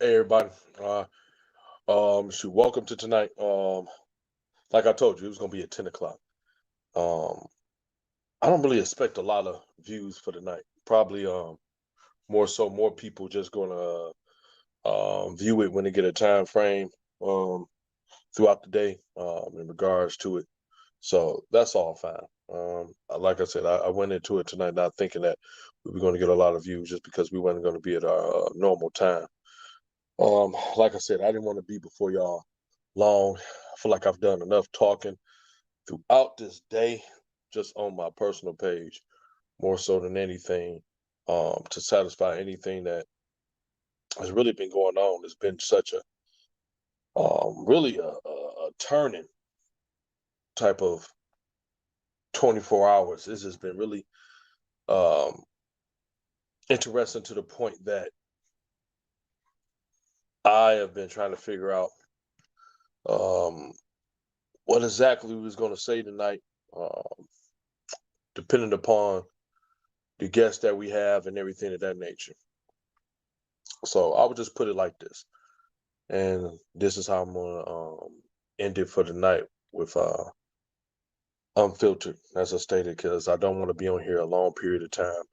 Hey everybody. Welcome to tonight. Like I told you, it was gonna be at 10 o'clock. Um, I don't really expect a lot of views for the night. Probably more people just gonna view it when they get a time frame um throughout the day in regards to it. So that's all fine. Like I said, I went into it tonight not thinking that we were gonna get a lot of views just because we weren't gonna be at our normal time. Like I said, I didn't want to be before y'all long. I feel like I've done enough talking throughout this day, just on my personal page, more so than anything, to satisfy anything that has really been going on. It's been such a really a turning type of 24 hours. This has been really um interesting to the point that I have been trying to figure out um what exactly we was going to say tonight, depending upon the guests that we have and everything of that nature. So I would just put it like this, and this is how I'm gonna end it for the night with unfiltered, as I stated, because I don't want to be on here a long period of time.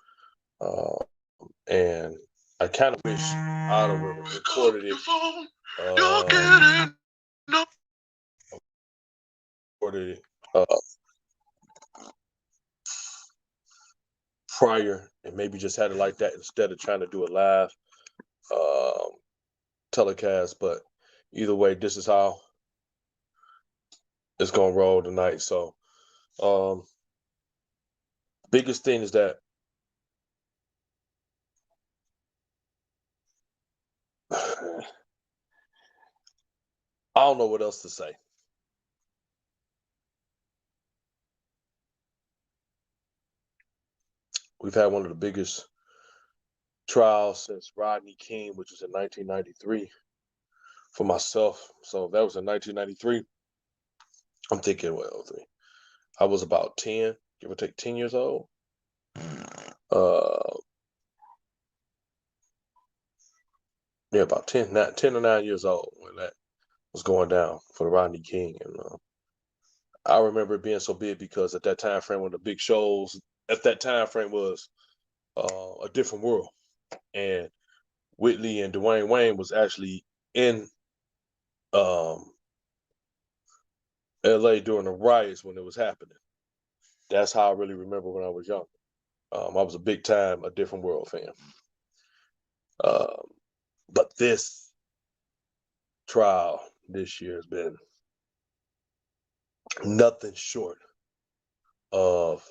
And I kind of wish I'd have recorded it. Recorded it prior, and maybe just had it like that instead of trying to do a live um, telecast. But either way, this is how it's gonna roll tonight. So um, biggest thing is that I don't know what else to say. We've had one of the biggest trials since Rodney King, which was in 1993 for myself. So that was in 1993. I'm thinking, well, I was about 10, give or take 10 years old. Uh, yeah, about 10 or 9 years old when that was going down for the Rodney King. And I remember it being so big because at that time frame, one of the big shows at that time frame was A Different World. And Whitley and Dwayne Wayne was actually in um, LA during the riots when it was happening. That's how I really remember when I was young. I was a big time A Different World fan. Um, but this trial this year has been nothing short of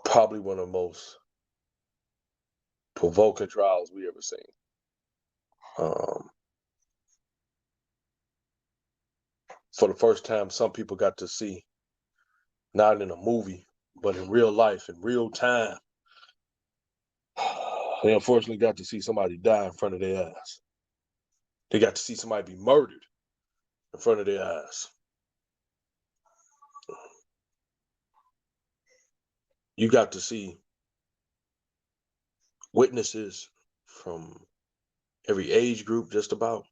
probably one of the most provoking trials we ever seen. Um, for the first time, some people got to see, not in a movie, but in real life, in real time. They unfortunately got to see somebody die in front of their eyes. They got to see somebody be murdered in front of their eyes. You got to see witnesses from every age group, just about.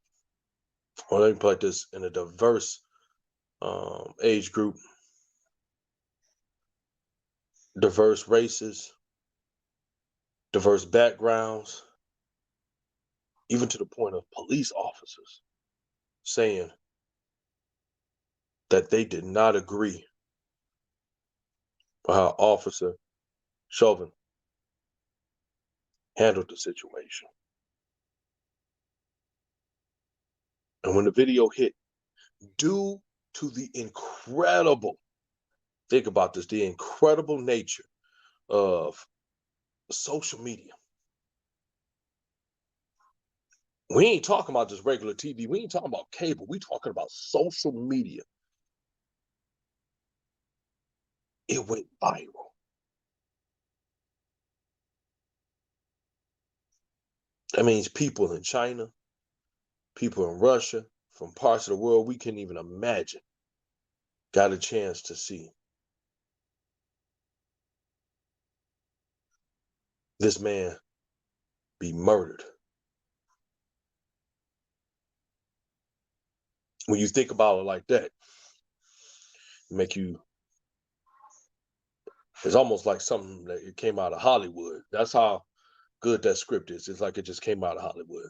Or let me put this, in a diverse age group, diverse races, diverse backgrounds, even to the point of police officers saying that they did not agree with how Officer Chauvin handled the situation. And when the video hit, due to the incredible, think about this, the incredible nature of social media. We ain't talking about just regular TV. We ain't talking about cable. We talking about social media. It went viral. That means people in China, people in Russia, from parts of the world we couldn't even imagine, got a chance to see this man be murdered when you think about it like that, make you, it's almost like something that it came out of Hollywood. That's how good that script is. It's like it just came out of Hollywood.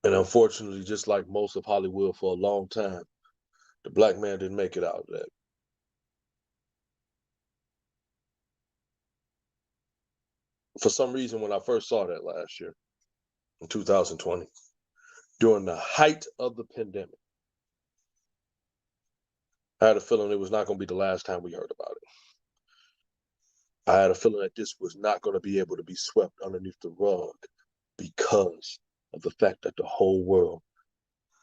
And unfortunately, just like most of Hollywood for a long time, the black man didn't make it out of that. For some reason, when I first saw that last year, in 2020, during the height of the pandemic, I had a feeling it was not going to be the last time we heard about it. I had a feeling that this was not going to be able to be swept underneath the rug because of the fact that the whole world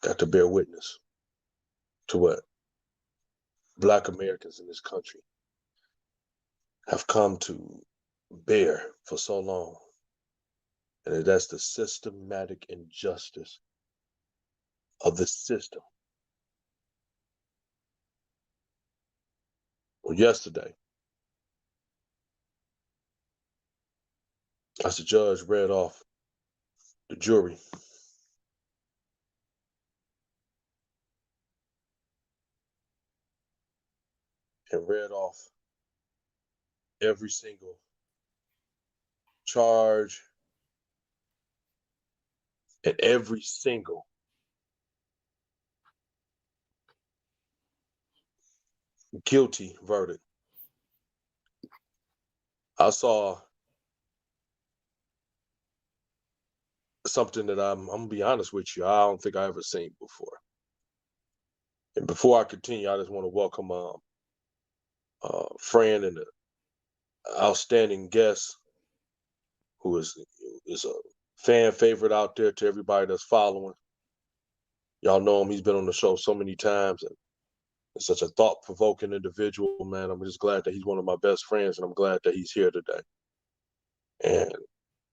got to bear witness to what Black Americans in this country have come to bear for so long. And that's the systematic injustice of the system. Well, yesterday, as the judge read off the jury, and read off every single charge and every single guilty verdict, I saw something that I'm gonna be honest with you, I don't think I ever seen before. And before I continue, I just want to welcome a friend and an outstanding guest who is a fan favorite out there to everybody that's following. Y'all know him. He's been on the show so many times, and it's such a thought-provoking individual, man. I'm just glad that he's one of my best friends, and I'm glad that he's here today. And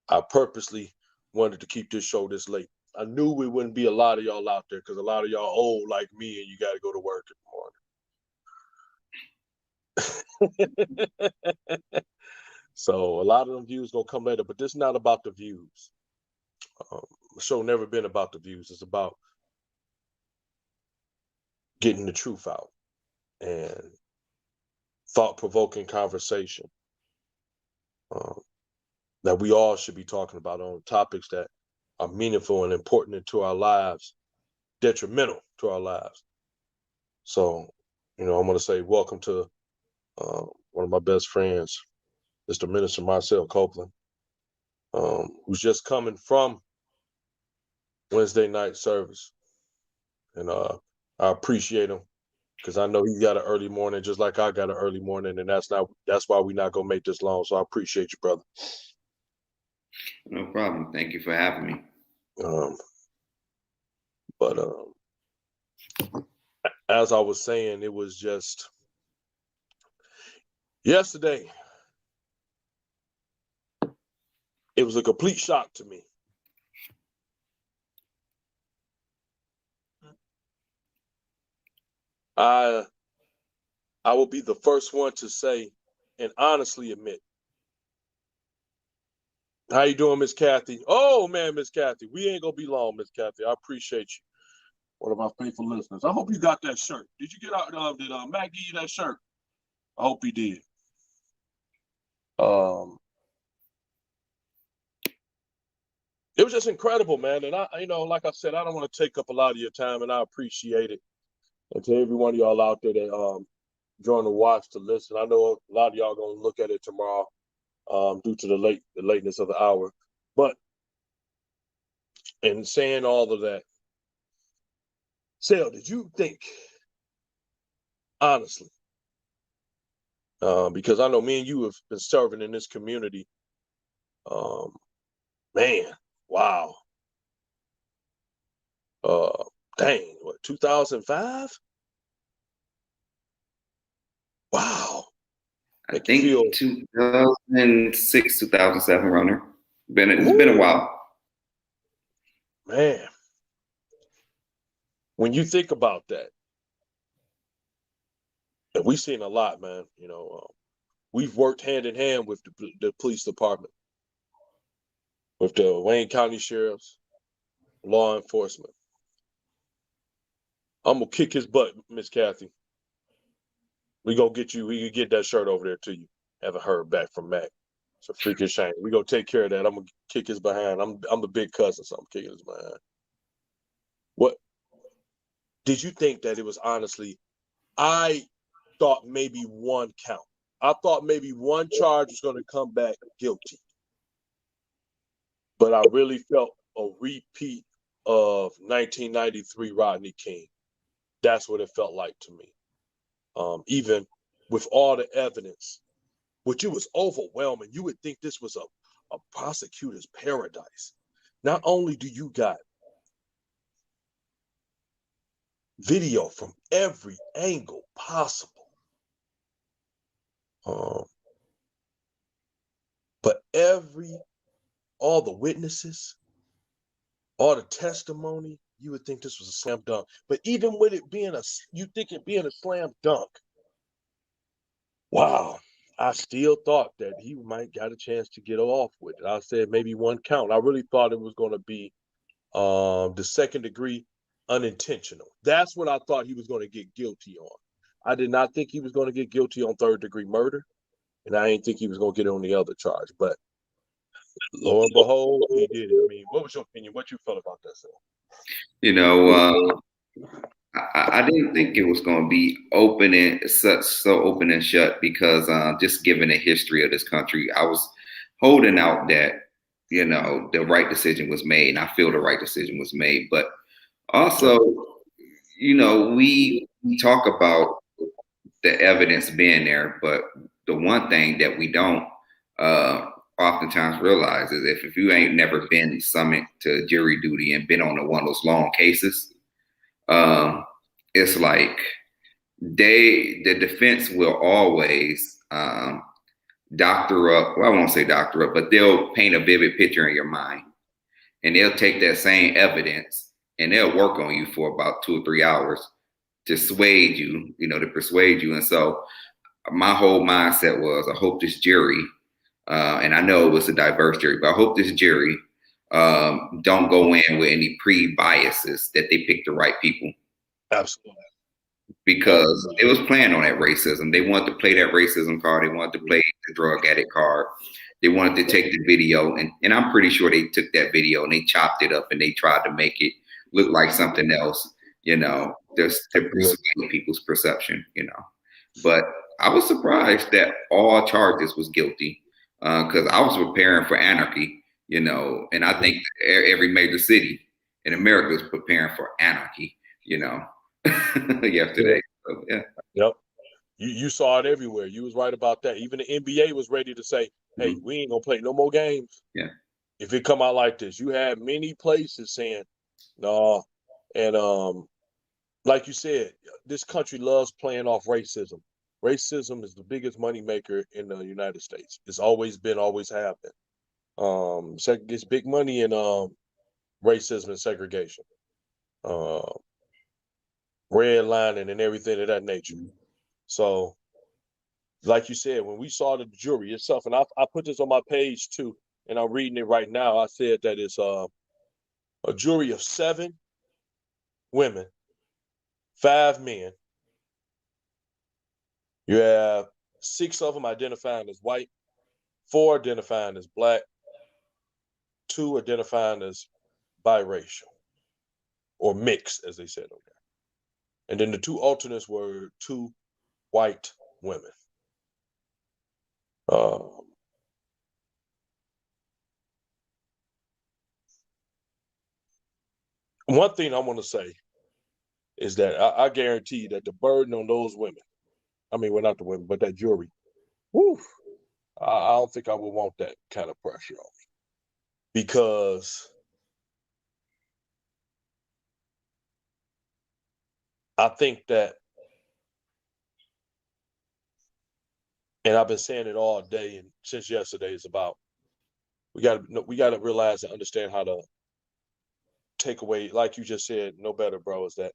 I purposely wanted to keep this show this late. I knew we wouldn't be a lot of y'all out there because a lot of y'all old like me, and you got to go to work in the morning. So a lot of them views gonna come later, but this is not about the views. The show never been about the views. It's about getting the truth out and thought-provoking conversation that we all should be talking about on topics that are meaningful and important to our lives, detrimental to our lives. So, I'm going to say welcome to one of my best friends, Mr. Minister Marcel Copeland, who's just coming from Wednesday night service. And I appreciate him because I know he got an early morning just like I got an early morning, and that's why we're not going to make this long. So I appreciate you, brother. No problem. Thank you for having me. But as I was saying, it was just yesterday. It was a complete shock to me. I will be the first one to say and honestly admit. How you doing, Miss Kathy? Oh man, Miss Kathy, we ain't gonna be long, Miss Kathy. I appreciate you. One of our faithful listeners. I hope you got that shirt. Did you get out? Did Matt give you that shirt? I hope he did. It was just incredible, man. And I, like I said, I don't want to take up a lot of your time, and I appreciate it. And to every one of y'all out there that join the watch to listen, I know a lot of y'all gonna look at it tomorrow, due to the lateness of the hour. But in saying all of that, Sale, did you think, honestly, because I know me and you have been serving in this community, man, wow, dang, what, 2005? Wow. I think 2006, 2007 runner. It's been a while. Man, when you think about that, and we've seen a lot, man. We've worked hand in hand with the police department, with the Wayne County sheriffs, law enforcement. I'm gonna kick his butt, Miss Kathy. We gonna get you. We can get that shirt over there to you. Haven't heard back from Mac. It's a freaking shame. We gonna take care of that. I'm gonna kick his behind. I'm the big cousin, so I'm kicking his behind. What did you think that it was? Honestly, I thought maybe one count. I thought maybe one charge was going to come back guilty, but I really felt a repeat of 1993 Rodney King. That's what it felt like to me. Even with all the evidence, which it was overwhelming, you would think this was a prosecutor's paradise. Not only do you got video from every angle possible, but all the witnesses, all the testimony, you would think this was a slam dunk. But even with it being you think it being a slam dunk, wow, I still thought that he might got a chance to get off with it. I said maybe one count. I really thought it was going to be the second degree unintentional. That's what I thought he was going to get guilty on. I did not think he was going to get guilty on third degree murder, and I didn't think he was going to get on the other charge. But lo and behold, he did it. I mean, what was your opinion? What you felt about that, sir? You know, I didn't think it was going to be so open and shut because just given the history of this country, I was holding out that the right decision was made, and I feel the right decision was made. But also, we talk about the evidence being there, but the one thing that we don't oftentimes realize is if you ain't never been summoned to jury duty and been on one of those long cases, it's like the defense will always doctor up. Well, I won't say doctor up, but they'll paint a vivid picture in your mind, and they'll take that same evidence and they'll work on you for about 2 or 3 hours to persuade you. And so my whole mindset was, I hope this jury, and I know it was a diverse jury, but I hope this jury don't go in with any pre-biases that they pick the right people. Absolutely. Because it was playing on that racism. They wanted to play that racism card. They wanted to play the drug addict card. They wanted to take the video, and I'm pretty sure they took that video and they chopped it up and they tried to make it look like something else, just to persuade people's perception, But I was surprised that all charges was guilty because I was preparing for anarchy, and I think every major city in America is preparing for anarchy, yesterday. So, yeah. Yep. You saw it everywhere. You was right about that. Even the NBA was ready to say, hey, we ain't gonna play no more games. Yeah. If it come out like this. You had many places saying, no. And like you said, this country loves playing off racism. Racism is the biggest moneymaker in the United States. It's always been, always have been. Gets big money in racism and segregation. Redlining and everything of that nature. So, like you said, when we saw the jury itself, and I put this on my page too, and I'm reading it right now. I said that it's a jury of 7 women, 5 men. You have 6 of them identifying as white, 4 identifying as black, 2 identifying as biracial or mixed, as they said on there. And then the 2 alternates were 2 white women. One thing I want to say is that I guarantee that the burden on those women, well, not the women, but that jury, I don't think I would want that kind of pressure on me. Because I think that, and I've been saying it all day and since yesterday, is about we got to realize and understand how to take away, like you just said, no better, bro, is that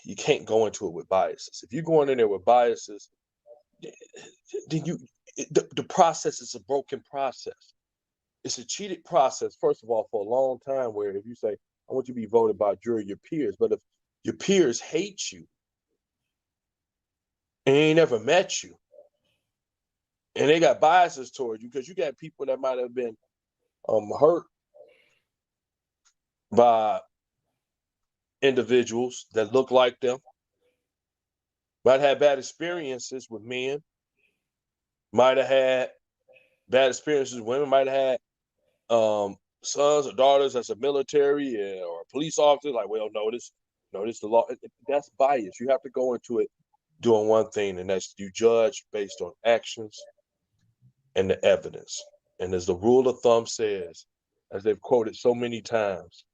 you can't go into it with biases. If you're going in there with biases, then the process is a broken process. It's a cheated process, first of all, for a long time, where if you say, I want you to be voted by a jury of your peers. But if your peers hate you and ain't never met you, and they got biases towards you, because you got people that might have been hurt by individuals that look like them, might have had bad experiences with men, might have had bad experiences with women, might have had sons or daughters as a military or a police officer, like, well, notice the law. That's bias. You have to go into it doing one thing, and that's you judge based on actions and the evidence. And as the rule of thumb says, as they've quoted so many times,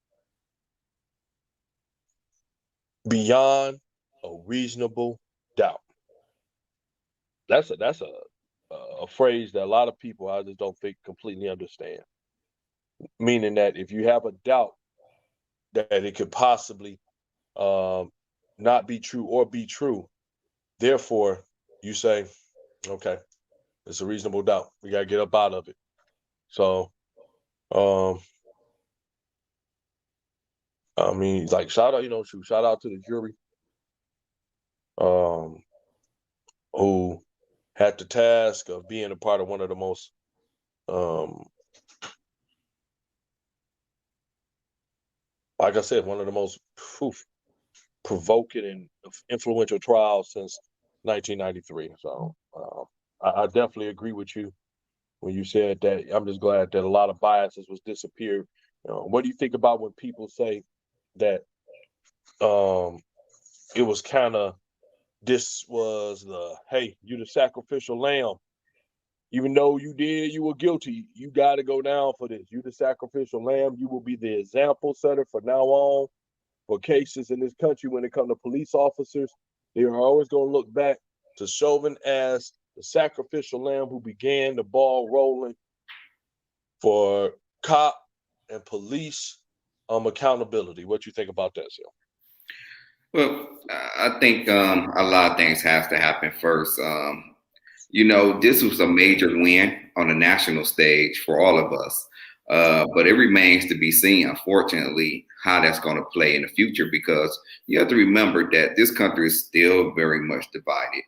beyond a reasonable doubt. That's a phrase that a lot of people, I just don't think, completely understand. Meaning that if you have a doubt that it could possibly not be true or be true, therefore you say, okay, it's a reasonable doubt. We got to get up out of it. So, I mean, like, shout out to the jury, who had the task of being a part of one of the most like I said, one of the most provoking and influential trials since 1993. So I definitely agree with you when you said that. I'm just glad that a lot of biases was disappeared. What do you think about when people say that it was kind of, this was the, hey, you the sacrificial lamb. Even though you were guilty, you got to go down for this. You the sacrificial lamb. You will be the example setter for now on for cases in this country. When it comes to police officers, they are always going to look back to Chauvin as the sacrificial lamb who began the ball rolling for cop and police accountability. What you think about that, Sil? Well, I think a lot of things have to happen first. This was a major win on the national stage for all of us. But it remains to be seen, unfortunately, how that's going to play in the future, because you have to remember that this country is still very much divided.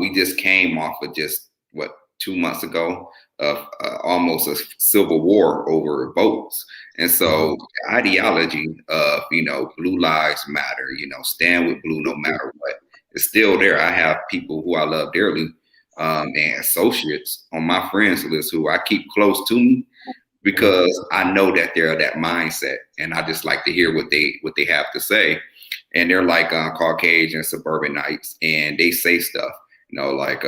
We just came off of 2 months ago of almost a civil war over votes. And so the ideology of, blue lives matter, stand with blue no matter what, is still there. I have people who I love dearly, and associates on my friends list who I keep close to me, because I know that they're that mindset, and I just like to hear what they have to say. And they're like Caucasian suburbanites, and they say stuff, like,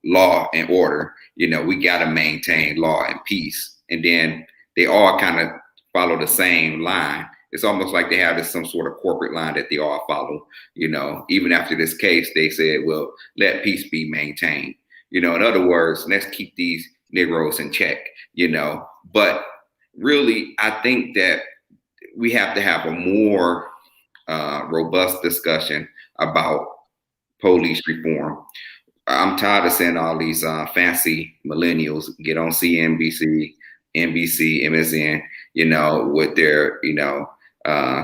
law and order, we got to maintain law and peace. And then they all kind of follow the same line. It's almost like they have some sort of corporate line that they all follow. Even after this case, they said, well, let peace be maintained. In other words, let's keep these Negroes in check, But really, I think that we have to have a more robust discussion about police reform. I'm tired of seeing all these fancy millennials get on CNBC, NBC, MSN, with their,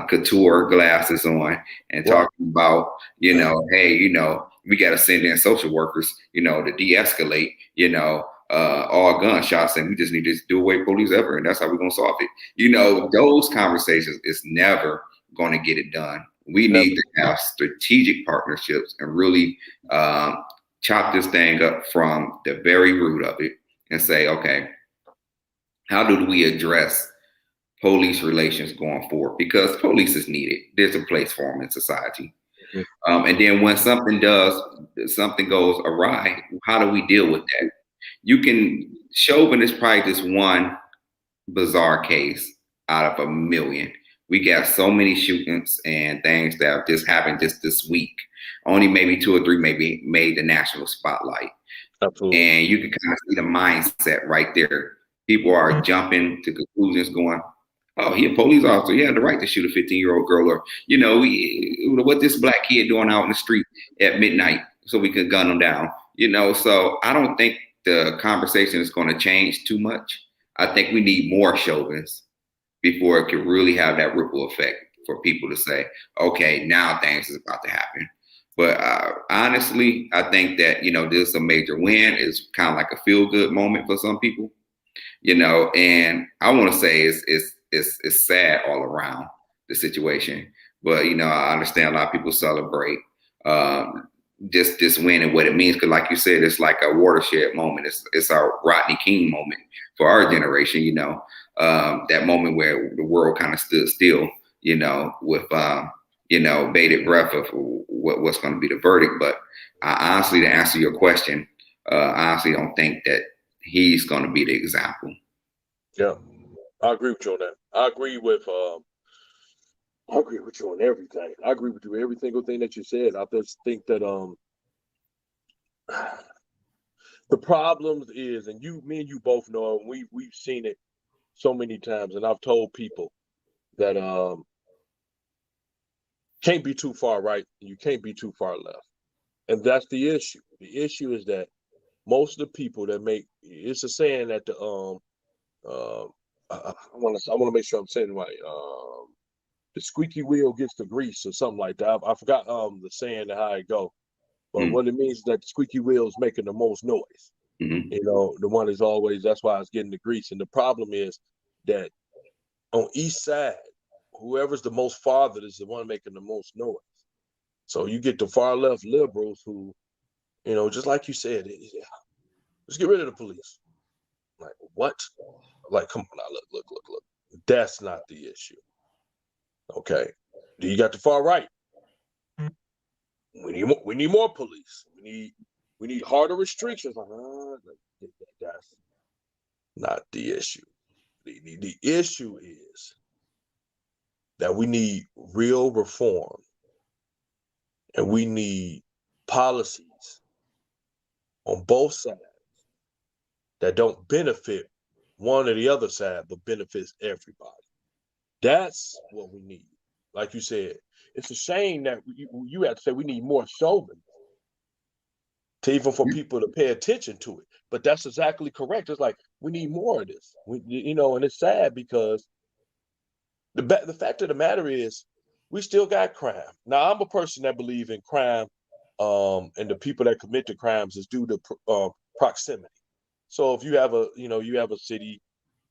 couture glasses on and talking about, hey, we got to send in social workers, to de-escalate, all gunshots, and we just need to do away with police ever, and that's how we're going to solve it. Those conversations is never going to get it done. We need to have strategic partnerships and really chop this thing up from the very root of it and say, okay, how do we address police relations going forward? Because police is needed. There's a place for them in society. And then when something goes awry, how do we deal with that? Chauvin is probably just one bizarre case out of a million. We got so many shootings and things that have just happened just this week. Only maybe 2 or 3 maybe made the national spotlight. Absolutely. And you can kind of see the mindset right there. People are jumping to conclusions going, oh, he a police officer. He had the right to shoot a 15-year-old girl. Or, what this black kid doing out in the street at midnight so we could gun him down. So I don't think the conversation is going to change too much. I think we need more Chauvins, before it could really have that ripple effect for people to say, okay, now things is about to happen. But honestly, I think that, this is a major win. It's kind of like a feel good moment for some people, and I want to say it's sad all around the situation. But, I understand a lot of people celebrate this win and what it means. Because like you said, it's like a watershed moment. It's our Rodney King moment for our generation, that moment where the world kind of stood still, with, bated breath of what's going to be the verdict. But I honestly, to answer your question, I honestly don't think that he's going to be the example. Yeah, I agree with you on that. I agree with you on everything. I agree with you every single thing that you said. I just think that the problems is, and me and you both know, and we've seen it so many times, and I've told people that can't be too far right, and you can't be too far left, and that's the issue. The issue is that most of the people that make it's a saying that I want to make sure I'm saying it right. The squeaky wheel gets the grease or something like that. I forgot the saying and how it go, but what it means is that the squeaky wheel is making the most noise. Mm-hmm. The one is always that's why it's getting the grease. And the problem is that on each side, whoever's the most farther is the one making the most noise. So you get the far left liberals who, just like you said, let's get rid of the police. Like what? Like come on now, look. That's not the issue. Okay. You got the far right. We need more police. We need harder restrictions. That's not the issue. The issue is that we need real reform and we need policies on both sides that don't benefit one or the other side, but benefits everybody. That's what we need. Like you said, it's a shame that you have to say we need more showmen to even for people to pay attention to it. But that's exactly correct. It's like we need more of this. And it's sad because the fact of the matter is we still got crime. Now I'm a person that believe in crime, and the people that commit the crimes is due to proximity. So if you have a city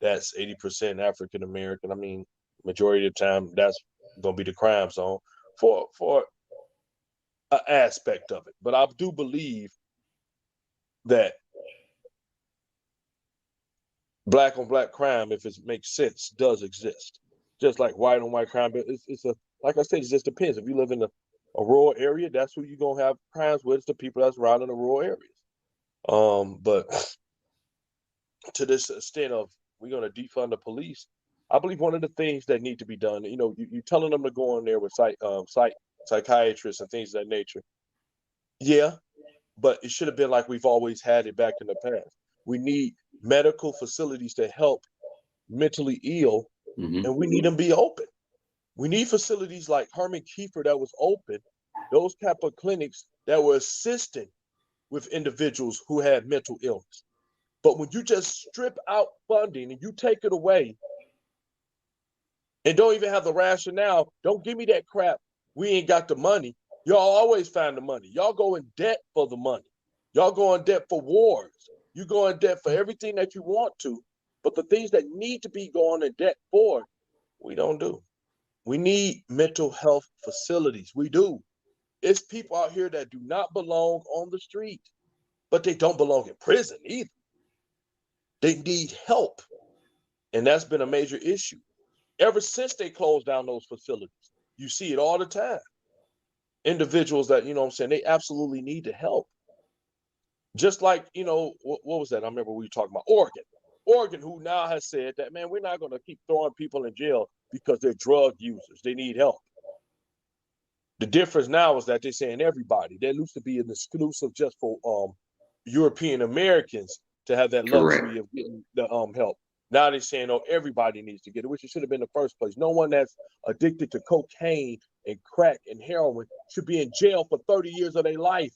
that's 80% African American, I mean, majority of the time that's gonna be the crime zone for an aspect of it. But I do believe that black on black crime, if it makes sense, does exist. Just like white on white crime, but it's like I said, it just depends. If you live in a rural area, that's who you're gonna have crimes with. It's the people that's around in the rural areas. But to this extent of we're gonna defund the police, I believe one of the things that need to be done, you're telling them to go in there with psychiatrists and things of that nature. Yeah, but it should have been like we've always had it back in the past. We need medical facilities to help mentally ill, and we need them to be open. We need facilities like Herman Kiefer that was open, those type of clinics that were assisting with individuals who had mental illness. But when you just strip out funding and you take it away and don't even have the rationale, don't give me that crap. We ain't got the money. Y'all always find the money. Y'all go in debt for the money. Y'all go in debt for wars. You go in debt for everything that you want to. But the things that need to be going in debt for, we don't do. We need mental health facilities. We do. It's people out here that do not belong on the street, but they don't belong in prison either. They need help. And that's been a major issue. Ever since they closed down those facilities, you see it all the time. Individuals that, they absolutely need the help. Just like, what was that? I remember we were talking about Oregon. Oregon, who now has said that, man, we're not going to keep throwing people in jail because they're drug users. They need help. The difference now is that they're saying everybody. There used to be an exclusive just for European Americans to have that luxury of getting the help. Now they're saying, oh, everybody needs to get it, which it should have been the first place. No one that's addicted to cocaine and crack and heroin should be in jail for 30 years of their life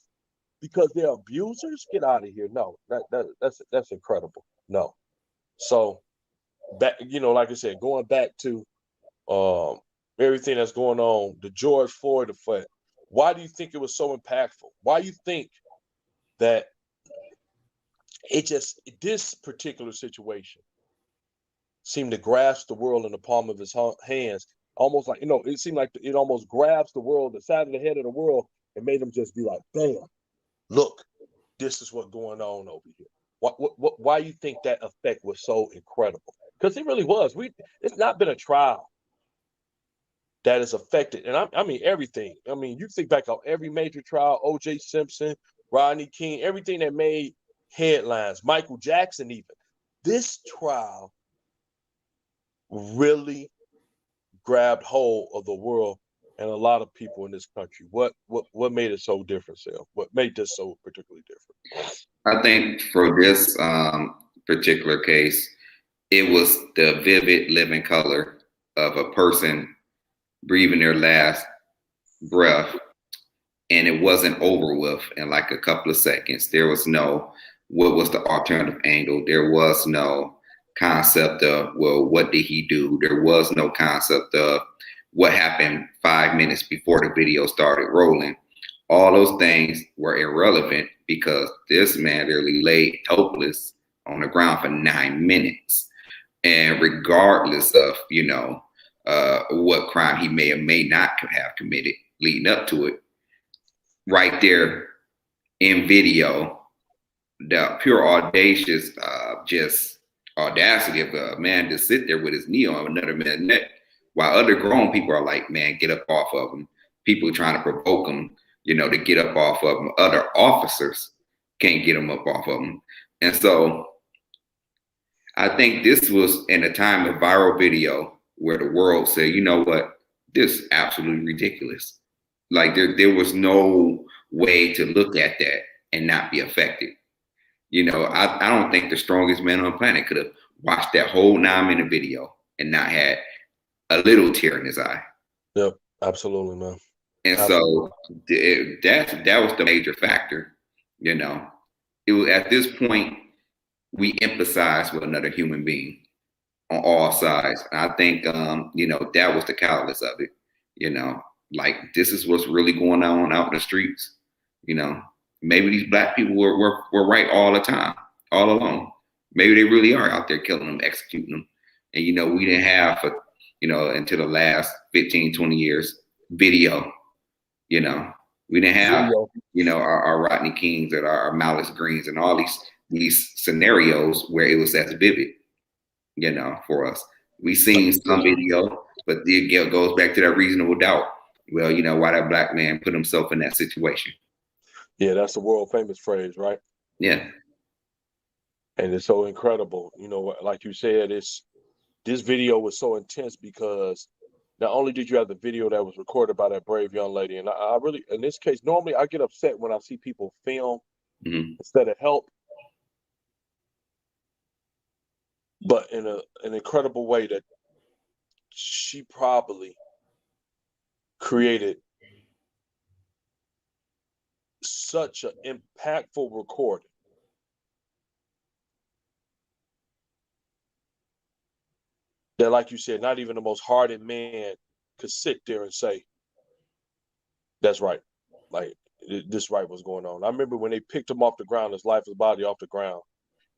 because they're abusers. Get out of here. No, that's incredible. No. So back, like I said, going back to everything that's going on, the George Floyd effect. Why do you think it was so impactful? Why do you think that this particular situation seemed to grasp the world in the palm of his hands, almost like, it seemed like it almost grabs the world, the side of the head of the world, and made them just be like, bam, look, this is what's going on over here. Why do you think that effect was so incredible? Because it really was. It's not been a trial that has affected, and I mean everything. I mean, you think back on every major trial, O.J. Simpson, Rodney King, everything that made headlines, Michael Jackson even. This trial really grabbed hold of the world and a lot of people in this country. What made it so different, Sal? What made this so particularly different? I think for this particular case, it was the vivid living color of a person breathing their last breath, and it wasn't over with in like a couple of seconds. There was no, what was the alternative angle? There was no concept of, well, what did he do? There was no concept of what happened 5 minutes before the video started rolling. All those things were irrelevant because this man literally laid helpless on the ground for 9 minutes. And regardless of, what crime he may or may not have committed leading up to it, right there in video, the pure audacious, just audacity of a man to sit there with his knee on another man's neck, while other grown people are like, man, get up off of him. People trying to provoke him, to get up off of him. Other officers can't get him up off of him. And so I think this was in a time of viral video where the world said, you know what, this is absolutely ridiculous. Like there was no way to look at that and not be affected. I don't think the strongest man on the planet could have watched that whole 9-minute video and not had a little tear in his eye. Yep, absolutely, man. And absolutely. So that was the major factor. It was at this point we empathize with another human being on all sides. And I think that was the catalyst of it. Like this is what's really going on out in the streets. Maybe these black people were right all the time, all along. Maybe they really are out there killing them, executing them. And, we didn't have, until the last 15, 20 years, video. We didn't have, our Rodney Kings and our Malice Greens and all these scenarios where it was as vivid, for us. We seen some video, but it goes back to that reasonable doubt. Well, why that black man put himself in that situation. Yeah, that's a world famous phrase, right? Yeah. And it's so incredible. Like you said, this video was so intense because not only did you have the video that was recorded by that brave young lady, and I really, in this case, normally I get upset when I see people film instead of help. But in an incredible way that she probably created such an impactful recording that, like you said, not even the most hardened man could sit there and say, that's right. Like, this right was going on. I remember when they picked him off the ground, his lifeless body off the ground,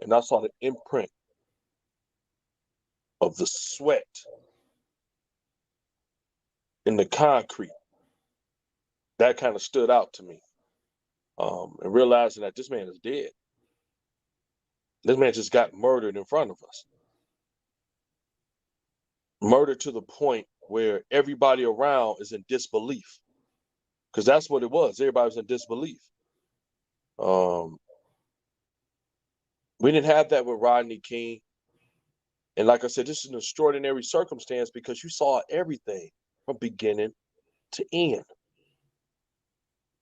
and I saw the imprint of the sweat in the concrete. That kind of stood out to me. And realizing that this man is dead. This man just got murdered in front of us. Murdered to the point where everybody around is in disbelief. Because that's what it was. Everybody was in disbelief. We didn't have that with Rodney King. And like I said, this is an extraordinary circumstance because you saw everything from beginning to end.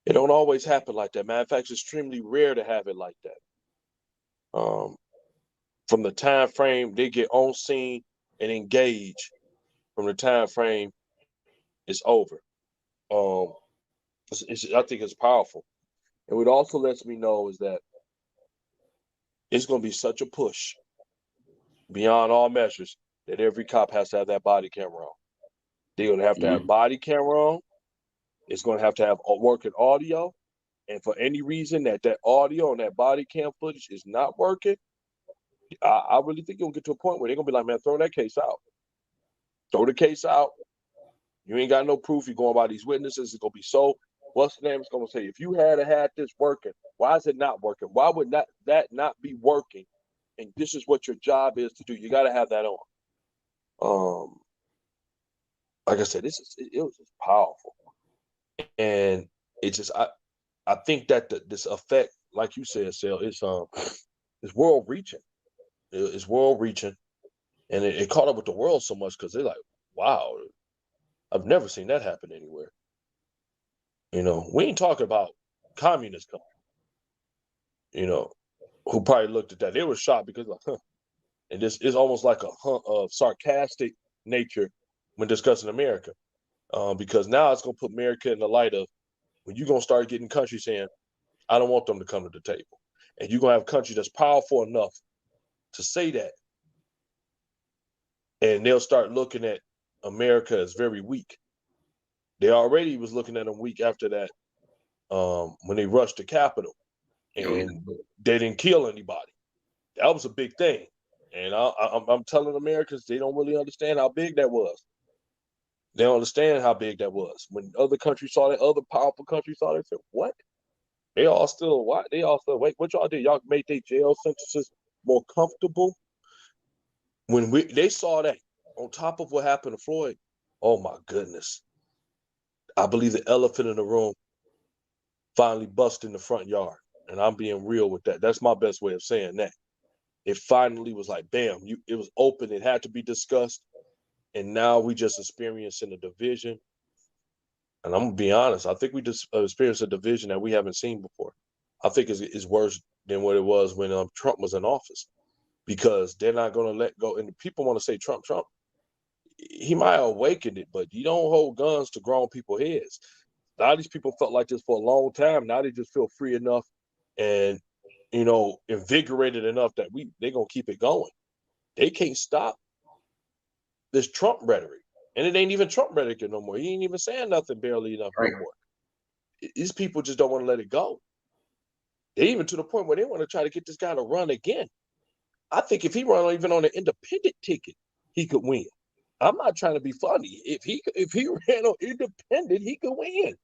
It don't always happen like that. Matter of fact, it's extremely rare to have it like that. From the time frame they get on scene and engage, from the time frame it's over. I think it's powerful. And what also lets me know is that it's going to be such a push beyond all measures that every cop has to have that body camera on. They're going to have Mm-hmm. body camera on. It's going to have working audio. And for any reason that audio and that body cam footage is not working, I really think you'll get to a point where they're going to be like, man, throw that case out. Throw the case out. You ain't got no proof. You're going by these witnesses. It's going to be so. What's the name? It's going to say, if you had this working, why is it not working? Why would that not be working? And this is what your job is to do. You got to have that on. Like I said, it was just powerful, and it just I think that this effect, like you said, Sal, it's world reaching. It's world reaching, and it caught up with the world so much because they're like, wow, I've never seen that happen anywhere. We ain't talking about communist country, who probably looked at that. They were shocked because like, huh. And this is almost like a sarcastic nature when discussing America, because now it's gonna put America in the light of when you're gonna start getting countries saying, I don't want them to come to the table. And you're gonna have a country that's powerful enough to say that. And they'll start looking at America as very weak. They already was looking at them weak after that, when they rushed the Capitol and they didn't kill anybody. That was a big thing. And I'm telling Americans, they don't really understand how big that was. They don't understand how big that was. When other countries saw that, other powerful countries saw that, they said, what? They all still, what? They all still, wait, what y'all did? Y'all made their jail sentences more comfortable? When they saw that, on top of what happened to Floyd, oh my goodness. I believe the elephant in the room finally bust in the front yard. And I'm being real with that. That's my best way of saying that. It finally was like, bam, it was open. It had to be discussed. And now we just experiencing a division. And I'm going to be honest, I think we just experienced a division that we haven't seen before. I think it's worse than what it was when Trump was in office, because they're not going to let go. And people want to say Trump, he might have awakened it, but you don't hold guns to grown people's heads. A lot of these people felt like this for a long time. Now they just feel free enough and, invigorated enough that they're going to keep it going. They can't stop this Trump rhetoric. And it ain't even Trump rhetoric no more. He ain't even saying nothing barely enough no more. These people just don't want to let it go. They even to the point where they want to try to get this guy to run again. I think if he run even on an independent ticket, he could win. I'm not trying to be funny. If he ran on independent, he could win.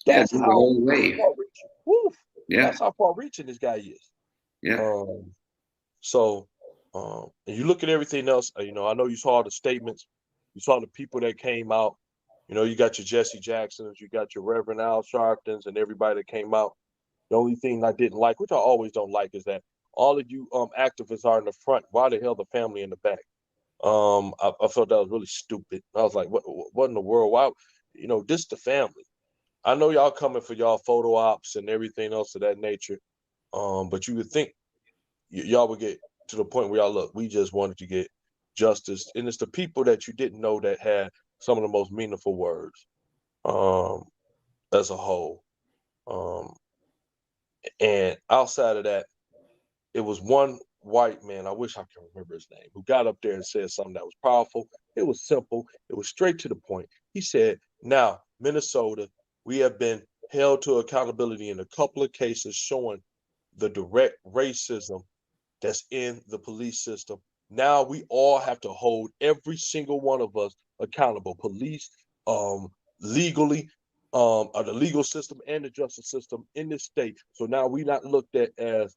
That's how far reaching. Woof. Yeah. That's how far reaching this guy is. Yeah. And you look at everything else. I know you saw the statements. You saw the people that came out. You got your Jesse Jacksons, you got your Reverend Al Sharptons, and everybody that came out. The only thing I didn't like, which I always don't like, is that all of you activists are in the front. Why the hell the family in the back? I felt that was really stupid. I was like, what in the world? Why? This the family. I know y'all coming for y'all photo ops and everything else of that nature. But you would think y'all would get to the point where y'all, look, we just wanted to get justice. And it's the people that you didn't know that had some of the most meaningful words as a whole. And outside of that, it was one white man, I wish I can remember his name, who got up there and said something that was powerful. It was simple. It was straight to the point. He said, now, Minnesota, we have been held to accountability in a couple of cases showing the direct racism that's in the police system. Now we all have to hold every single one of us accountable. Police, legally, the legal system and the justice system in this state. So now we not looked at as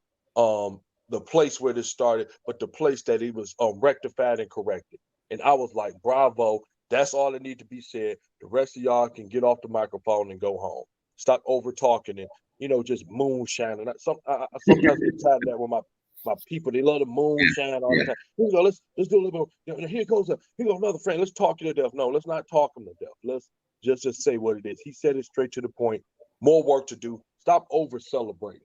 the place where this started, but the place that it was rectified and corrected. And I was like, bravo. That's all that need to be said. The rest of y'all can get off the microphone and go home. Stop over talking and just moonshining. I sometimes get tired of that with my people. They love to moonshine all the time. Here we go. Let's do a little bit. Here goes another friend. Let's talk you to death. No, let's not talk him to death. Let's just say what it is. He said it straight to the point. More work to do. Stop over celebrating.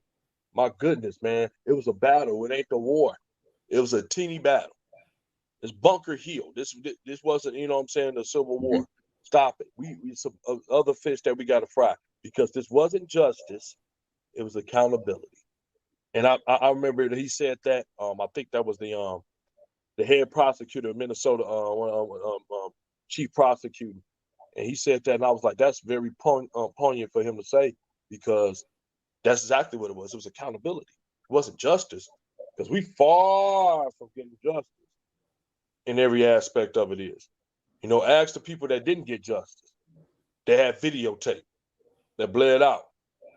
My goodness, man. It was a battle. It ain't the war. It was a teeny battle. It's Bunker Hill. This wasn't, the Civil War. Stop it. We some other fish that we got to fry, because this wasn't justice. It was accountability. And I remember that he said that. I think that was the the head prosecutor of Minnesota, chief prosecutor, and he said that, and I was like, that's very poignant for him to say, because that's exactly what it was. It was accountability. It wasn't justice, because we far from getting justice in every aspect of it is. Ask the people that didn't get justice. They had videotape that bled out.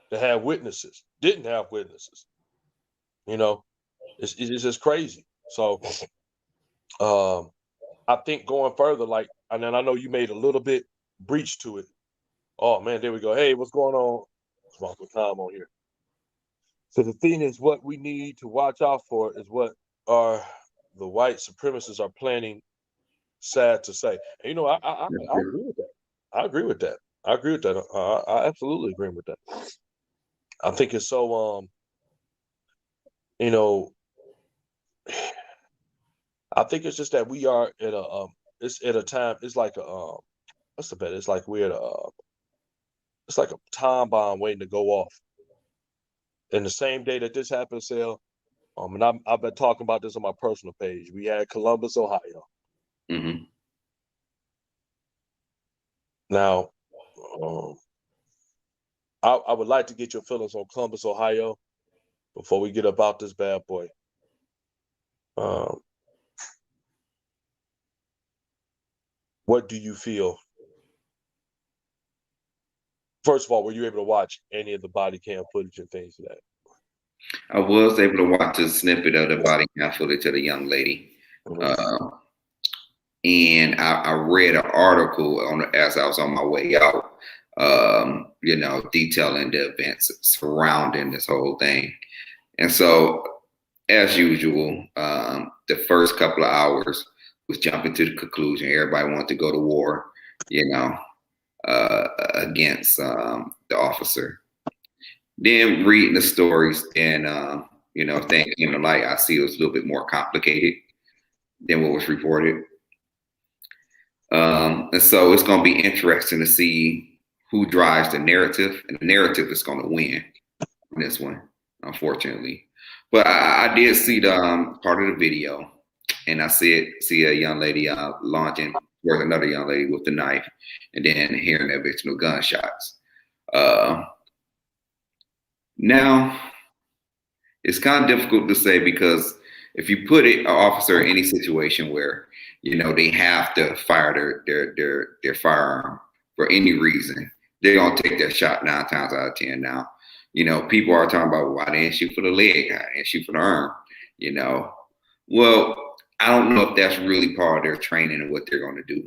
They had witnesses, didn't have witnesses. It's just crazy. So I think going further, like, and then I know you made a little bit breach to it. Oh man, there we go. Hey, what's going on? It's multiple time on here. So the thing is, what we need to watch out for is what the white supremacists are planning. Sad to say, and, I agree with that. I agree with that. I agree with that. I absolutely agree with that. I think it's so I think it's just that we are at it's at a time. It's like what's the better? It's like we're at it's like a time bomb waiting to go off. And the same day that this happened, Sal, and I've been talking about this on my personal page. We had Columbus, Ohio. Mm-hmm. Now, I would like to get your feelings on Columbus, Ohio, before we get about this bad boy. What do you feel? First of all, were you able to watch any of the body cam footage and things of that? I was able to watch a snippet of the body cam footage of the young lady. And I read an article as I was on my way out, detailing the events surrounding this whole thing. And so, as usual, the first couple of hours was jumping to the conclusion. Everybody wanted to go to war, against the officer. Then reading the stories, and if things came to light, I see it was a little bit more complicated than what was reported. And so it's going to be interesting to see who drives the narrative, and the narrative is going to win on this one, unfortunately. But I did see the part of the video, and I see a young lady launching towards another young lady with the knife, and then hearing the additional gunshots. Now, it's kind of difficult to say, because if you put an officer in any situation where they have to fire their firearm for any reason, they're gonna take that shot 9 times out of 10. Now, people are talking about, why they didn't shoot for the leg, why they didn't shoot for the arm. Well, I don't know if that's really part of their training and what they're going to do.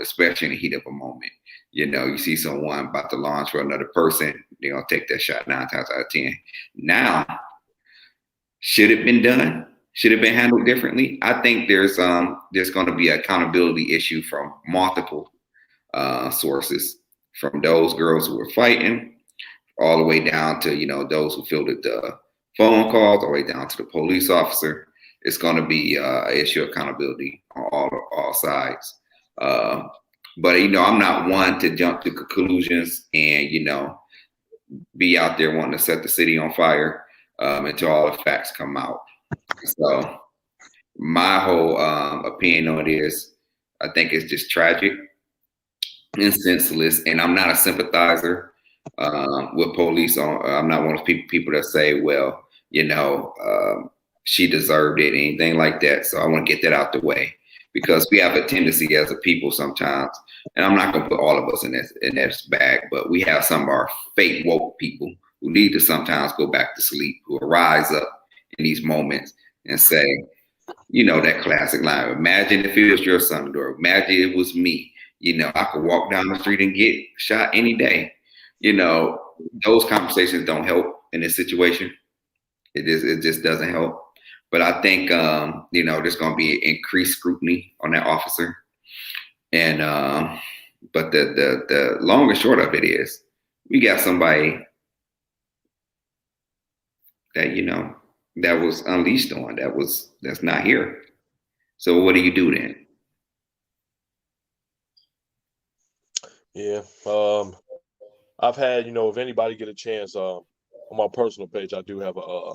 Especially in the heat of a moment. You see someone about to launch for another person, they're gonna take that shot 9 times out of 10. Now, should it have been done? Should it have been handled differently? I think there's going to be an accountability issue from multiple sources, from those girls who were fighting, all the way down to those who fielded the phone calls, all the way down to the police officer. It's going to be an issue of accountability on all sides. But I'm not one to jump to conclusions and be out there wanting to set the city on fire until all the facts come out. So my whole opinion on it is, I think it's just tragic and senseless. And I'm not a sympathizer with police. I'm not one of those people that say, well, she deserved it, anything like that. So I want to get that out the way, because we have a tendency as a people sometimes, and I'm not going to put all of us in this bag, but we have some of our fake woke people who need to sometimes go back to sleep, who will rise up in these moments and say, that classic line, imagine if it was your son, or imagine it was me. I could walk down the street and get shot any day. Those conversations don't help in this situation. It just doesn't help. But I think, there's going to be increased scrutiny on that officer. And, but the long and short of it is, we got somebody that, that was unleashed on, that's not here. So what do you do then? Yeah. I've had, if anybody get a chance, on my personal page, I do have a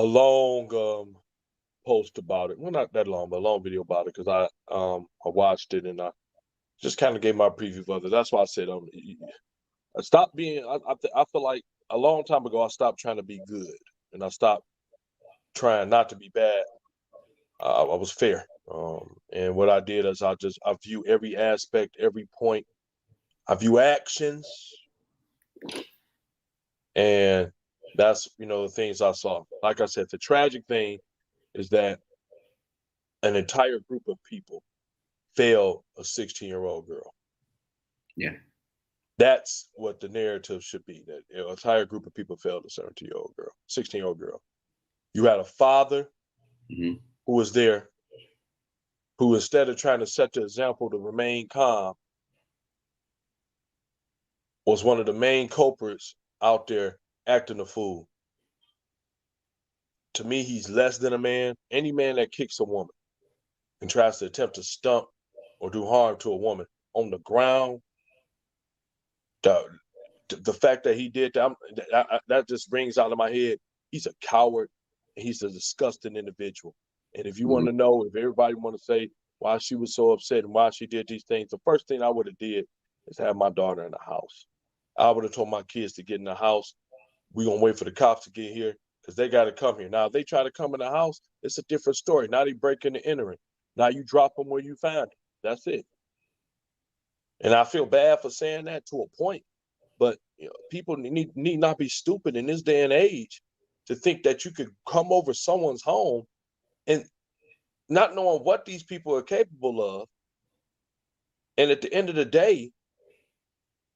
long post about it. Well, not that long, but a long video about it because I watched it and I just kind of gave my preview of it. That's why I said I stopped being. I feel like a long time ago I stopped trying to be good and I stopped trying not to be bad. I was fair, and what I did is I view every aspect, every point. I view actions, and that's the things I saw. Like I said, the tragic thing is that an entire group of people failed a 16-year-old girl. Yeah. That's what the narrative should be. That an entire group of people failed a 17-year-old girl, 16-year-old girl. You had a father Mm-hmm. who was there, who instead of trying to set the example to remain calm, was one of the main culprits out there acting a fool. To me, he's less than a man. Any man that kicks a woman and tries to attempt to stump or do harm to a woman on the ground, the fact that he did that, that just rings out of my head. He's a coward and he's a disgusting individual. And if you want to know, if everybody want to say why she was so upset and why she did these things, the first thing I would have did is have my daughter in the house. I would have told my kids to get in the house. We're going to wait for the cops to get here because they got to come here. Now, if they try to come in the house, it's a different story. Now they breaking and entering. Now you drop them where you found it. That's it. And I feel bad for saying that to a point. But people need not be stupid in this day and age to think that you could come over someone's home and not knowing what these people are capable of. And at the end of the day,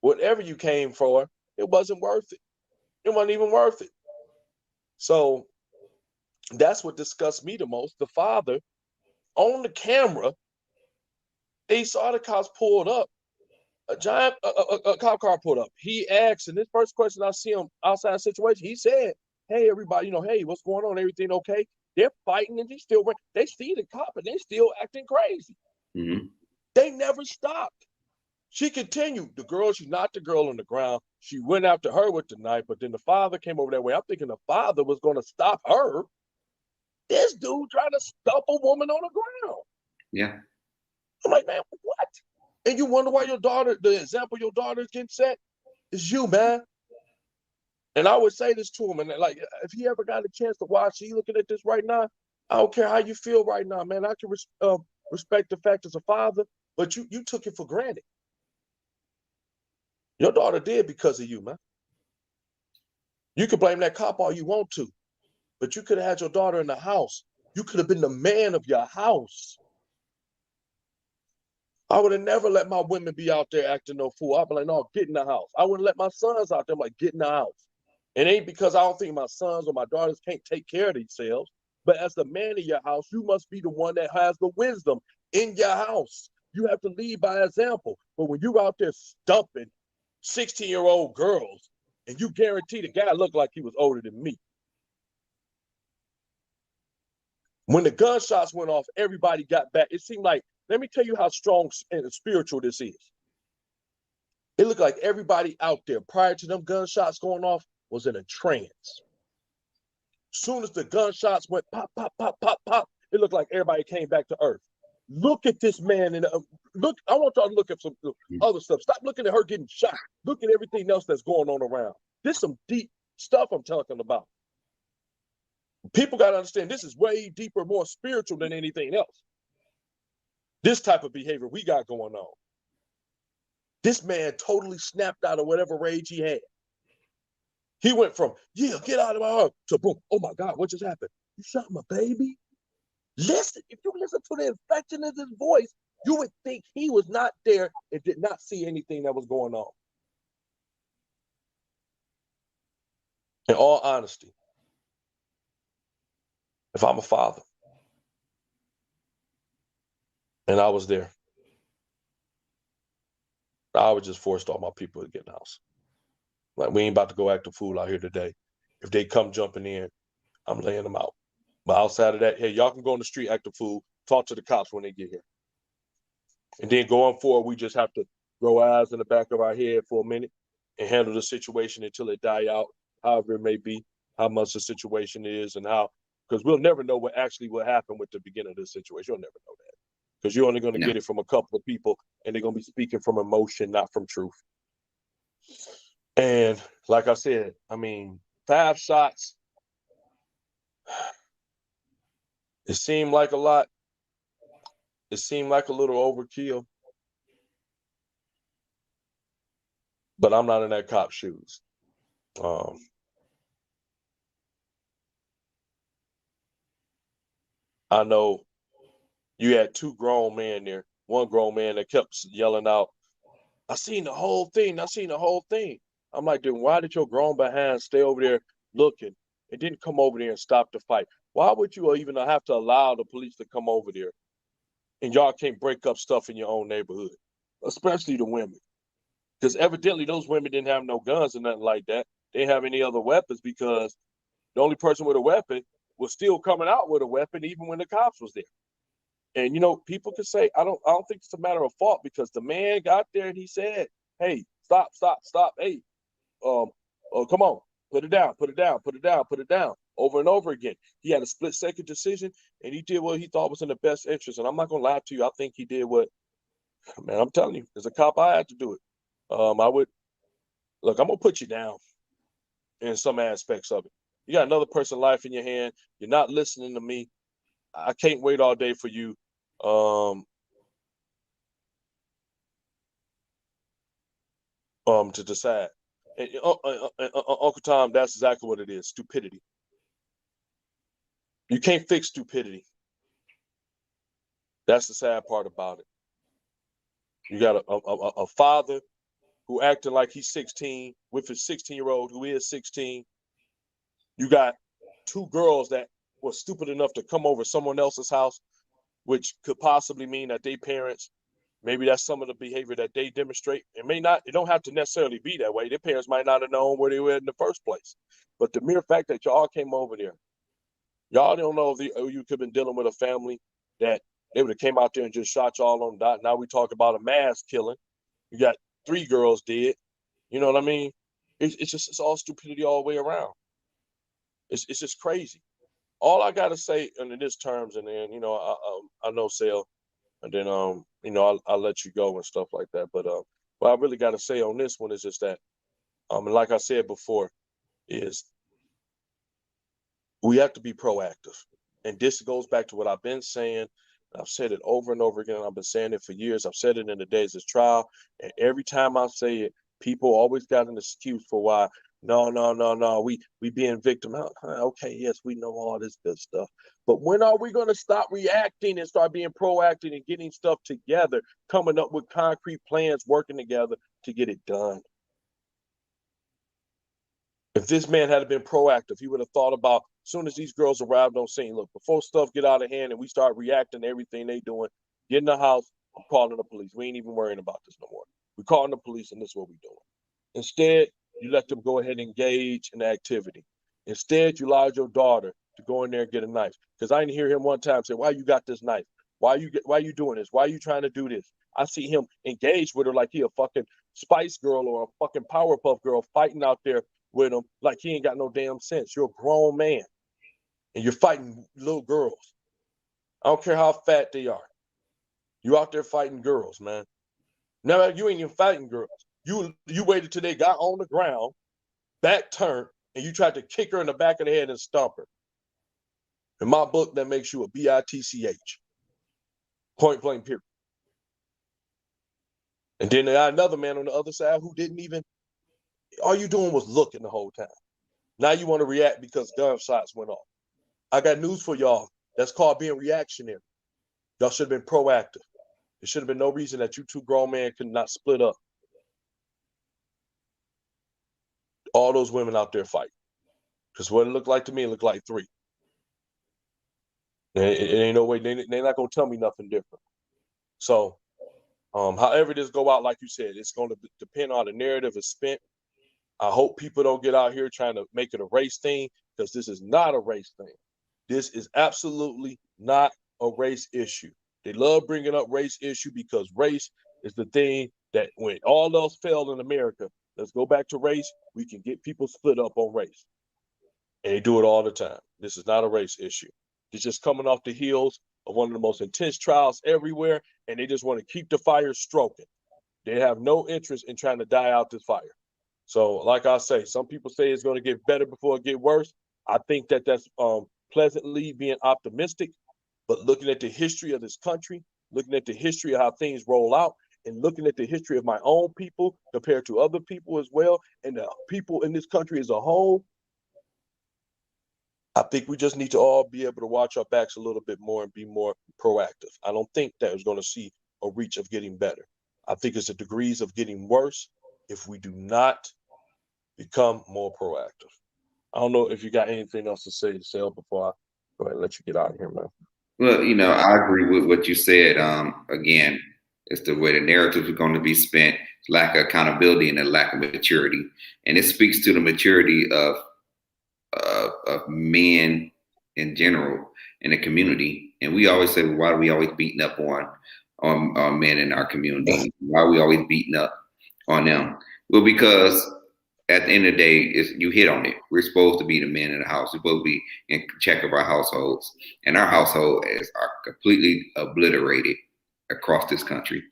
whatever you came for, it wasn't worth it. It wasn't even worth it. So that's what disgusts me the most. The father on the camera, they saw the cops pulled up. A giant a cop car pulled up. He asked, and this first question I see him outside the situation, he said, "Hey, everybody, hey, what's going on? Everything okay?" They're fighting and they see the cop and they still acting crazy. Mm-hmm. They never stopped. She continued. The girl, she knocked the girl on the ground. She went after her with the knife, but then the father came over that way. I'm thinking the father was going to stop her. This dude trying to stop a woman on the ground. Yeah. I'm like, man, what? And you wonder why the example your daughter is getting set is you, man. And I would say this to him, and like, if he ever got a chance to watch, he looking at this right now. I don't care how you feel right now, man. I can respect the fact as a father, but you took it for granted. Your daughter did because of you, man. You can blame that cop all you want to, but you could have had your daughter in the house. You could have been the man of your house. I would have never let my women be out there acting no fool. I'd be like, no, get in the house. I wouldn't let my sons out there. I'm like, get in the house. It ain't because I don't think my sons or my daughters can't take care of themselves, but as the man of your house, you must be the one that has the wisdom in your house. You have to lead by example. But when you're out there stumping 16-year-old girls, and you guarantee the guy looked like he was older than me. When the gunshots went off, everybody got back. It seemed like, let me tell you how strong and spiritual this is. It looked like everybody out there prior to them gunshots going off was in a trance. Soon as the gunshots went pop, pop, pop, pop, pop, it looked like everybody came back to earth. Look at this man and look. I want y'all to look at some other stuff. Stop looking at her getting shot. Look at everything else that's going on around. This is some deep stuff I'm talking about. People got to understand this is way deeper, more spiritual than anything else. This type of behavior we got going on. This man totally snapped out of whatever rage he had. He went from, yeah, get out of my heart, to boom, oh my God, what just happened? You shot my baby? Listen, if you listen to the inflection of his voice, you would think he was not there and did not see anything that was going on. In all honesty, if I'm a father and I was there, I would just force all my people to get in the house. Like, we ain't about to go act a fool out here today. If they come jumping in, I'm laying them out. But outside of that, hey, y'all can go on the street, act a fool, talk to the cops when they get here. And then going forward, we just have to roll eyes in the back of our head for a minute and handle the situation until it die out, however it may be, how much the situation is and how because we'll never know what happened with the beginning of this situation. You'll never know that because you're only going to No. get it from a couple of people, and they're going to be speaking from emotion, not from truth. And like I said, I mean, 5 shots, it seemed like a lot. It seemed like a little overkill, but I'm not in that cop's shoes. I know you had 2 grown men there. One grown man that kept yelling out, "I seen the whole thing. I seen the whole thing." I'm like, then why did your grown behind stay over there looking and didn't come over there and stop the fight? Why would you even have to allow the police to come over there and y'all can't break up stuff in your own neighborhood, especially the women? Because evidently those women didn't have no guns or nothing like that. They didn't have any other weapons because the only person with a weapon was still coming out with a weapon even when the cops was there. And people can say, I don't think it's a matter of fault because the man got there and he said, "Hey, stop, stop, stop. Hey, come on, put it down, put it down, put it down, put it down," over and over again. He had a split-second decision and he did what he thought was in the best interest. And I'm not gonna lie to you, I think he did what, man, I'm telling you, as a cop, I had to do it. I would look, I'm gonna put you down in some aspects of it. You got another person's life in your hand, you're not listening to me. I can't wait all day for you. To decide. And, Uncle Tom, that's exactly what it is. Stupidity. You can't fix stupidity. That's the sad part about it. You got a father who acting like he's 16 with his 16-year-old who is 16. You got 2 girls that were stupid enough to come over someone else's house, which could possibly mean that they parents, maybe that's some of the behavior that they demonstrate. It don't have to necessarily be that way. Their parents might not have known where they were in the first place. But the mere fact that y'all came over there, y'all don't know if you could have been dealing with a family that they would have came out there and just shot y'all on dot. Now we talk about a mass killing. You got 3 girls dead. You know what I mean? It's all stupidity all the way around. It's just crazy. All I gotta say in this terms, and then I know Sale, and then I'll let you go and stuff like that. But what I really got to say on this one is just that, and like I said before, is we have to be proactive, and this goes back to what I've been saying. I've said it over and over again. I've been saying it for years. I've said it in the days of trial, and every time I say it, people always got an excuse for why. No, no, no, no. We being victim. Okay, yes, we know all this good stuff, but when are we going to stop reacting and start being proactive and getting stuff together, coming up with concrete plans, working together to get it done? If this man had been proactive, he would have thought about, as soon as these girls arrived on scene, look, before stuff get out of hand and we start reacting to everything they doing, get in the house, I'm calling the police. We ain't even worrying about this no more. We're calling the police and this is what we're doing. Instead, you let them go ahead and engage in the activity. Instead, you allowed your daughter to go in there and get a knife. Because I didn't hear him one time say, "Why you got this knife? Why you doing this? Why are you trying to do this?" I see him engage with her like he a fucking Spice Girl or a fucking Powerpuff Girl fighting out there with him like he ain't got no damn sense. You're a grown man and you're fighting little girls. I don't care how fat they are. You out there fighting girls, man. Now you ain't even fighting girls. You waited till they got on the ground, back turned, and you tried to kick her in the back of the head and stomp her. In my book, that makes you a bitch. Point blank, period. And then they got another man on the other side who didn't even, all you doing was looking the whole time. Now you want to react because gunshots went off. I got news for y'all. That's called being reactionary. Y'all should have been proactive. There should have been no reason that you 2 grown men could not split up. All those women out there fighting. Because what it looked like to me, it looked like 3. It ain't no way, they're not going to tell me nothing different. So, however this go out, like you said, it's going to depend on the narrative is spent. I hope people don't get out here trying to make it a race thing, because this is not a race thing. This is absolutely not a race issue. They love bringing up race issue because race is the thing that when all else failed in America, let's go back to race, we can get people split up on race. And they do it all the time. This is not a race issue. It's just coming off the heels of one of the most intense trials everywhere, and they just want to keep the fire stroking. They have no interest in trying to die out this fire. So, like I say, some people say it's going to get better before it get worse. I think that that's pleasantly being optimistic, but looking at the history of this country, looking at the history of how things roll out, and looking at the history of my own people compared to other people as well, and the people in this country as a whole, I think we just need to all be able to watch our backs a little bit more and be more proactive. I don't think that is going to see a reach of getting better. I think it's the degrees of getting worse if we do not become more proactive. I don't know if you got anything else to say, Sal, before I go ahead and let you get out of here, man. Well, I agree with what you said. Again, it's the way the narrative is going to be spent, lack of accountability and a lack of maturity. And it speaks to the maturity of men in general in the community. And we always say, well, why are we always beating up on men in our community? Why are we always beating up on them? Well, because at the end of the day, you hit on it. We're supposed to be the men in the house. We're supposed to be in check of our households. And our household are completely obliterated across this country.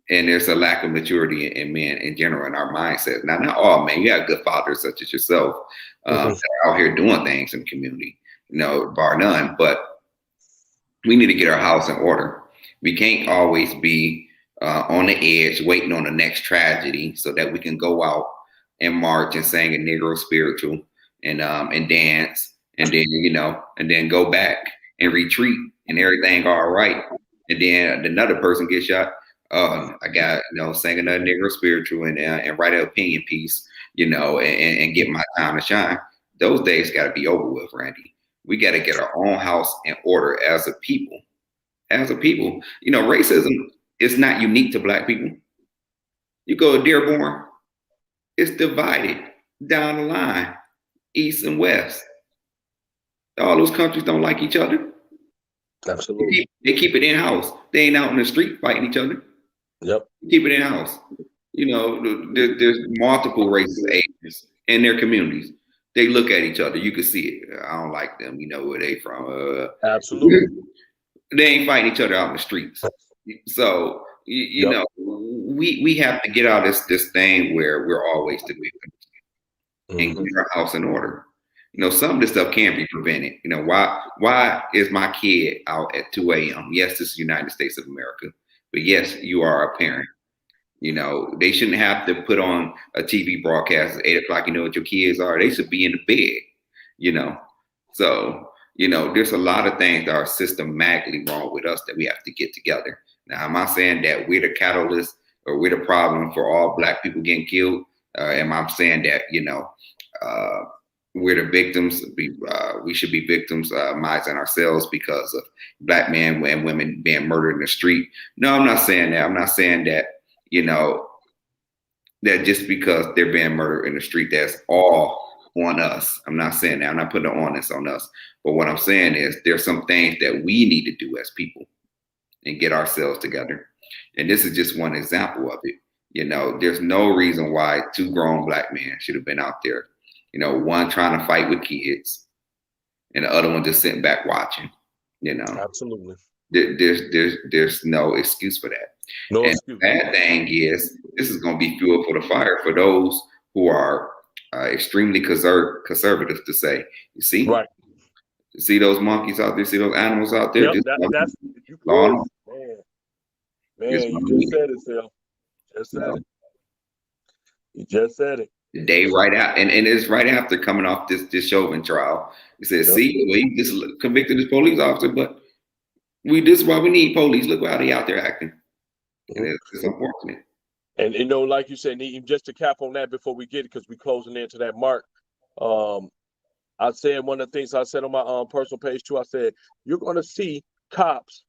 And there's a lack of maturity in men in general in our mindset. Now, not all men. You have good fathers such as yourself that are out here doing things in the community, bar none. But we need to get our house in order. We can't always be on the edge waiting on the next tragedy so that we can go out and march and sing a Negro spiritual and dance and then go back and retreat and everything all right. And then another person gets shot. I got, sing another Negro spiritual and write an opinion piece, and get my time to shine. Those days got to be over with, Randy. We got to get our own house in order as a people. As a people, racism is not unique to Black people. You go to Dearborn, it's divided down the line, east and west. All those countries don't like each other. Absolutely. They keep it in house. They ain't out in the street fighting each other. Yep. Keep it in house. There's multiple races, agents in their communities. They look at each other. You can see it. I don't like them. Where they from. Absolutely. They ain't fighting each other out in the streets. So we have to get out of this thing where we're always the victims and get our house in order. Some of this stuff can be prevented. Why is my kid out at 2 a.m.? Yes, this is the United States of America, but yes, you are a parent. They shouldn't have to put on a TV broadcast at 8 o'clock. You know what your kids are? They should be in the bed. So there's a lot of things that are systematically wrong with us that we have to get together. Now, am I saying that we're the catalyst or we're the problem for all Black people getting killed? Am I saying that we're the victims? We should be victimizing ourselves because of Black men and women being murdered in the street? No, I'm not saying that. I'm not saying that that just because they're being murdered in the street, that's all on us. I'm not saying that. I'm not putting the onus on us. But what I'm saying is there's some things that we need to do as people and get ourselves together. And this is just one example of it. There's no reason why 2 grown Black men should have been out there. One trying to fight with kids and the other one just sitting back watching. Absolutely. There's no excuse for that. No and excuse. The bad thing is this is going to be fuel for the fire for those who are extremely conservative to say, you see, right. You see those monkeys out there, see those animals out there. Yep, that's you cool. Man, you just said it, Phil. Just said it. You just said it. The day right out, and it's right after coming off this Chauvin trial. He said, "See, well, he just convicted this police officer, but this is why we need police. Look how they out there acting." And it's unfortunate. And like you said, just to cap on that before we get it, because we're closing into that mark. I said one of the things I said on my personal page too. I said you're going to see cops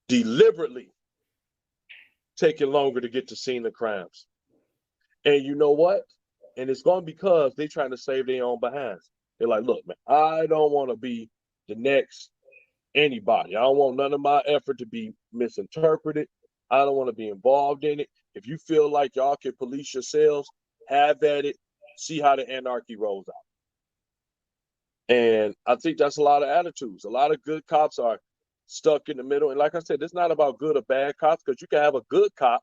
deliberately taking longer to get to scene of crimes, and you know what? And it's going because they're trying to save their own behinds. They're like, look, man, I don't want to be the next anybody. I don't want none of my effort to be misinterpreted. I don't want to be involved in it. If you feel like y'all can police yourselves, have at it. See how the anarchy rolls out. And I think that's a lot of attitudes. A lot of good cops are stuck in the middle. And like I said, it's not about good or bad cops, because you can have a good cop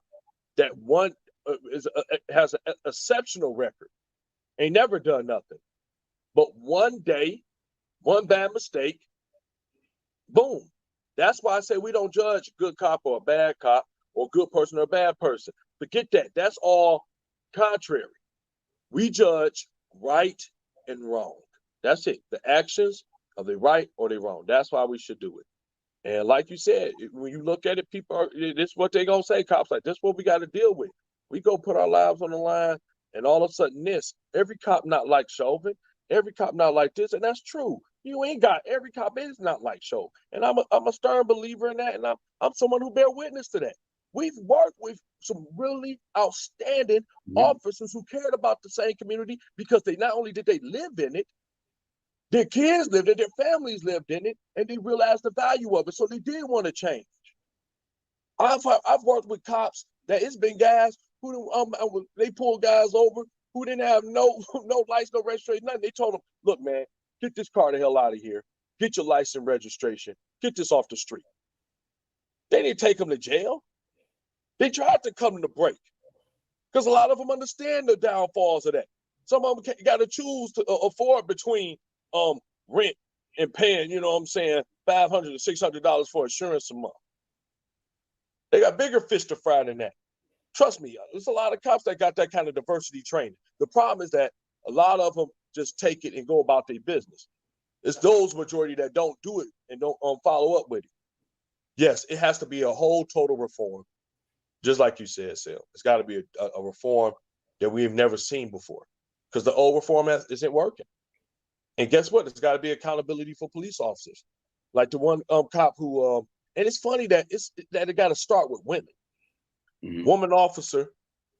that has an exceptional record, ain't never done nothing. But one day, one bad mistake, boom. That's why I say we don't judge a good cop or a bad cop, or a good person or a bad person. Forget that. That's all contrary. We judge right and wrong. That's it. The actions, are they right or they wrong? That's why we should do it. And like you said, when you look at it, people are, this is what they gonna say, cops, like, this is what we got to deal with. We go put our lives on the line, and all of a sudden every cop not like Chauvin, every cop not like this, and that's true. You ain't got, every cop is not like Chauvin. And I'm a stern believer in that, and I'm someone who bear witness to that. We've worked with some really outstanding officers who cared about the same community, because they not only did they live in it, their kids lived it, their families lived in it, and they realized the value of it. So they did want to change. I've worked with cops that it's been guys who they pulled guys over who didn't have no license, no registration, nothing. They told them, look, man, get this car the hell out of here. Get your license, registration. Get this off the street. They didn't take them to jail. They tried to come to break, because a lot of them understand the downfalls of that. Some of them got to choose to afford between rent and paying, you know what I'm saying, $500 to $600 for insurance a month. They got bigger fish to fry than that. Trust me, there's a lot of cops that got that kind of diversity training. The problem is that a lot of them just take it and go about their business. It's those majority that don't do it and don't follow up with it. Yes, it has to be a whole total reform, just like you said, Sil. It's got to be a reform that we've never seen before, because the old reform isn't working. And guess what? There's got to be accountability for police officers, like the one cop who. And it's funny that it got to start with women. Mm-hmm. Woman officer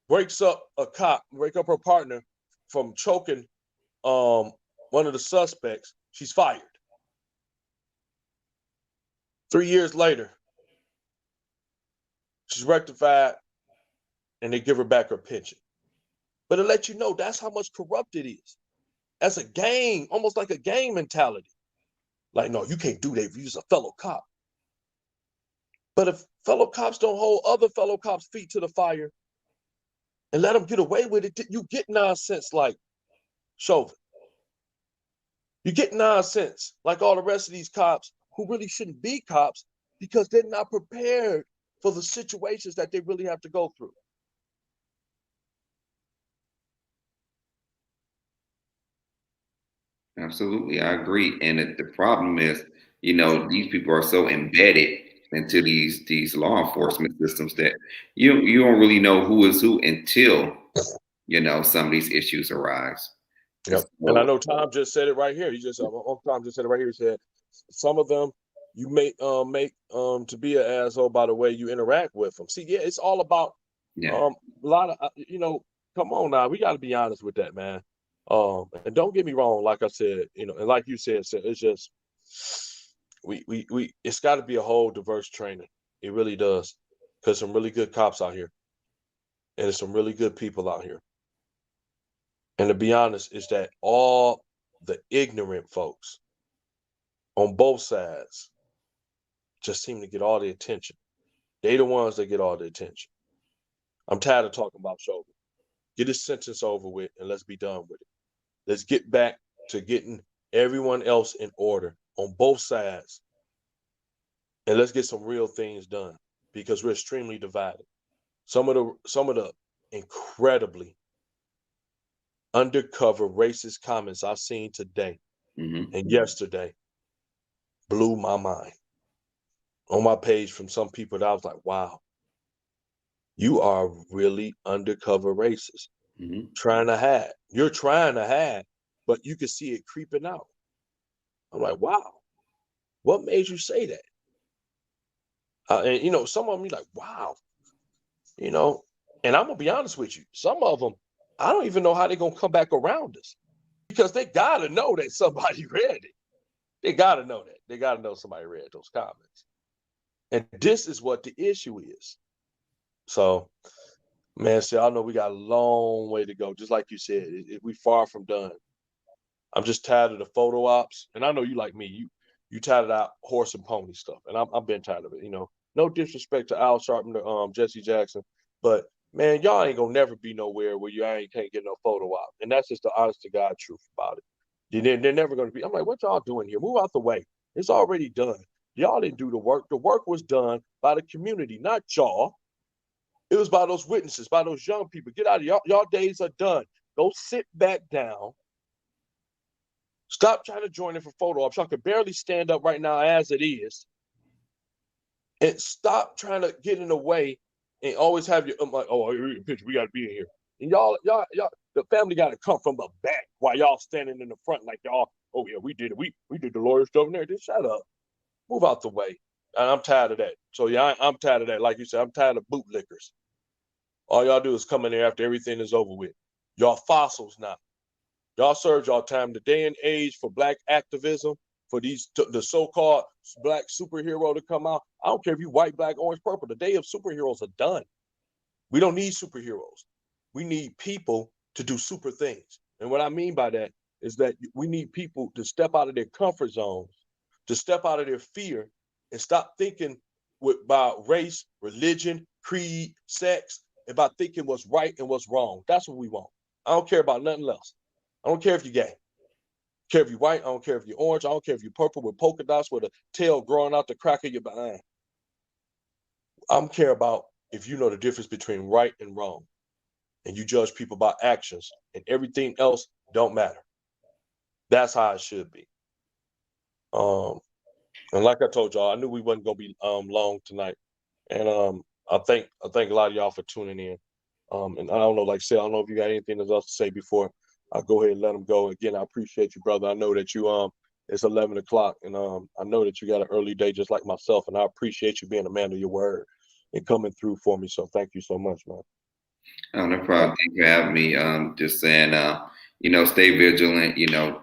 breaks up her partner from choking one of the suspects. She's fired. 3 years later, she's rectified, and they give her back her pension. But it lets you know that's how much corrupt it is. As a gang, almost like a gang mentality. Like, no, you can't do that if you're a fellow cop. But if fellow cops don't hold other fellow cops' feet to the fire and let them get away with it, you get nonsense like Chauvin. You get nonsense like all the rest of these cops who really shouldn't be cops, because they're not prepared for the situations that they really have to go through. Absolutely, I agree. And the problem is, these people are so embedded into these law enforcement systems that you don't really know who is who until some of these issues arise. Yep. And I know Tom just said it right here. Tom just said it right here. He said some of them you make to be an asshole by the way you interact with them. See, yeah, it's all about a lot of come on now, we got to be honest with that, man. And don't get me wrong, like I said, and like you said, it's just we it's got to be a whole diverse training. It really does, because some really good cops out here, and there's some really good people out here. And to be honest, is that all the ignorant folks on both sides just seem to get all the attention. They the ones that get all the attention. I'm tired of talking about Chauvin. Get this sentence over with, and let's be done with it. Let's get back to getting everyone else in order on both sides. And let's get some real things done, because we're extremely divided. Some of the incredibly undercover racist comments I've seen today and yesterday blew my mind. On my page from some people that I was like, wow, you are really undercover racist. Trying to hide. You're trying to hide, but you can see it creeping out. I'm like, wow, what made you say that? And some of them be like, wow, and I'm gonna be honest with you, some of them, I don't even know how they're gonna come back around us, because they gotta know that somebody read it. They gotta know that. They gotta know somebody read those comments. And this is what the issue is. So, man, see, I know we got a long way to go. Just like you said, we far from done. I'm just tired of the photo ops, and I know you like me. You tired of that horse and pony stuff, and I've been tired of it. You know, no disrespect to Al Sharpton, Jesse Jackson, but man, y'all ain't gonna never be nowhere where you ain't can't get no photo op, and that's just the honest to God truth about it. They're never gonna be. I'm like, what y'all doing here? Move out the way. It's already done. Y'all didn't do the work. The work was done by the community, not y'all. It was by those witnesses, by those young people. Get out of y'all. Y'all days are done. Go sit back down. Stop trying to join in for photo ops. Y'all can barely stand up right now as it is. And stop trying to get in the way and always have your, I'm like, oh, picture, we got to be in here. And y'all, the family got to come from the back while y'all standing in the front like y'all, oh yeah, we did it. We did the lawyer stuff in there. Just shut up. Move out the way. And I'm tired of that. So yeah, I'm tired of that. Like you said, I'm tired of bootlickers. All y'all do is come in there after everything is over with. Y'all fossils now. Y'all served y'all time. The day and age for black activism, for the so-called black superhero to come out. I don't care if you white, black, orange, purple. The day of superheroes are done. We don't need superheroes. We need people to do super things. And what I mean by that is that we need people to step out of their comfort zones, to step out of their fear, and stop thinking about race, religion, creed, sex, about thinking what's right and what's wrong. That's what we want. I don't care about nothing else. I don't care if you're gay. I don't care if you're white. I don't care if you're orange. I don't care if you're purple with polka dots with a tail growing out the crack of your behind. I don't care about if you know the difference between right and wrong, and you judge people by actions, and everything else don't matter. That's how it should be. And like I told y'all, I knew we wasn't gonna be long tonight, and I thank a lot of y'all for tuning in. And I don't know, like I said, I don't know if you got anything else to say before I'll go ahead and let them go. Again, I appreciate you, brother. I know that you it's 11 o'clock, and I know that you got an early day just like myself, and I appreciate you being a man of your word and coming through for me. So thank you so much, man. Oh, no problem. Thank you for having me. Just saying, stay vigilant.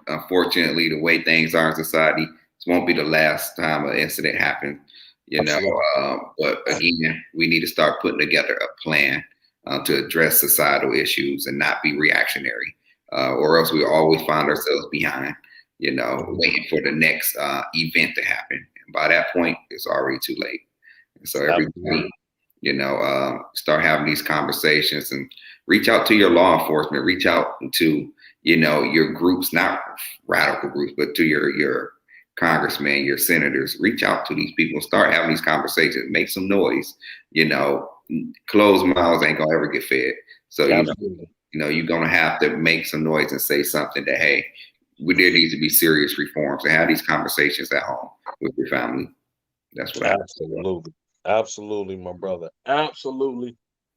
Unfortunately, the way things are in society, this won't be the last time an incident happens. But again, we need to start putting together a plan to address societal issues and not be reactionary, or else we always find ourselves behind. Waiting for the next event to happen. And by that point, it's already too late. And so everybody, start having these conversations and reach out to your law enforcement, reach out to, your groups, not radical groups, but to your congressmen, your senators, reach out to these people, start having these conversations, make some noise. Closed mouths ain't gonna ever get fed. So, you're going to have to make some noise and say something that, hey, there needs to be serious reforms, and have these conversations at home with your family. That's what Absolutely. Absolutely, my brother. Absolutely.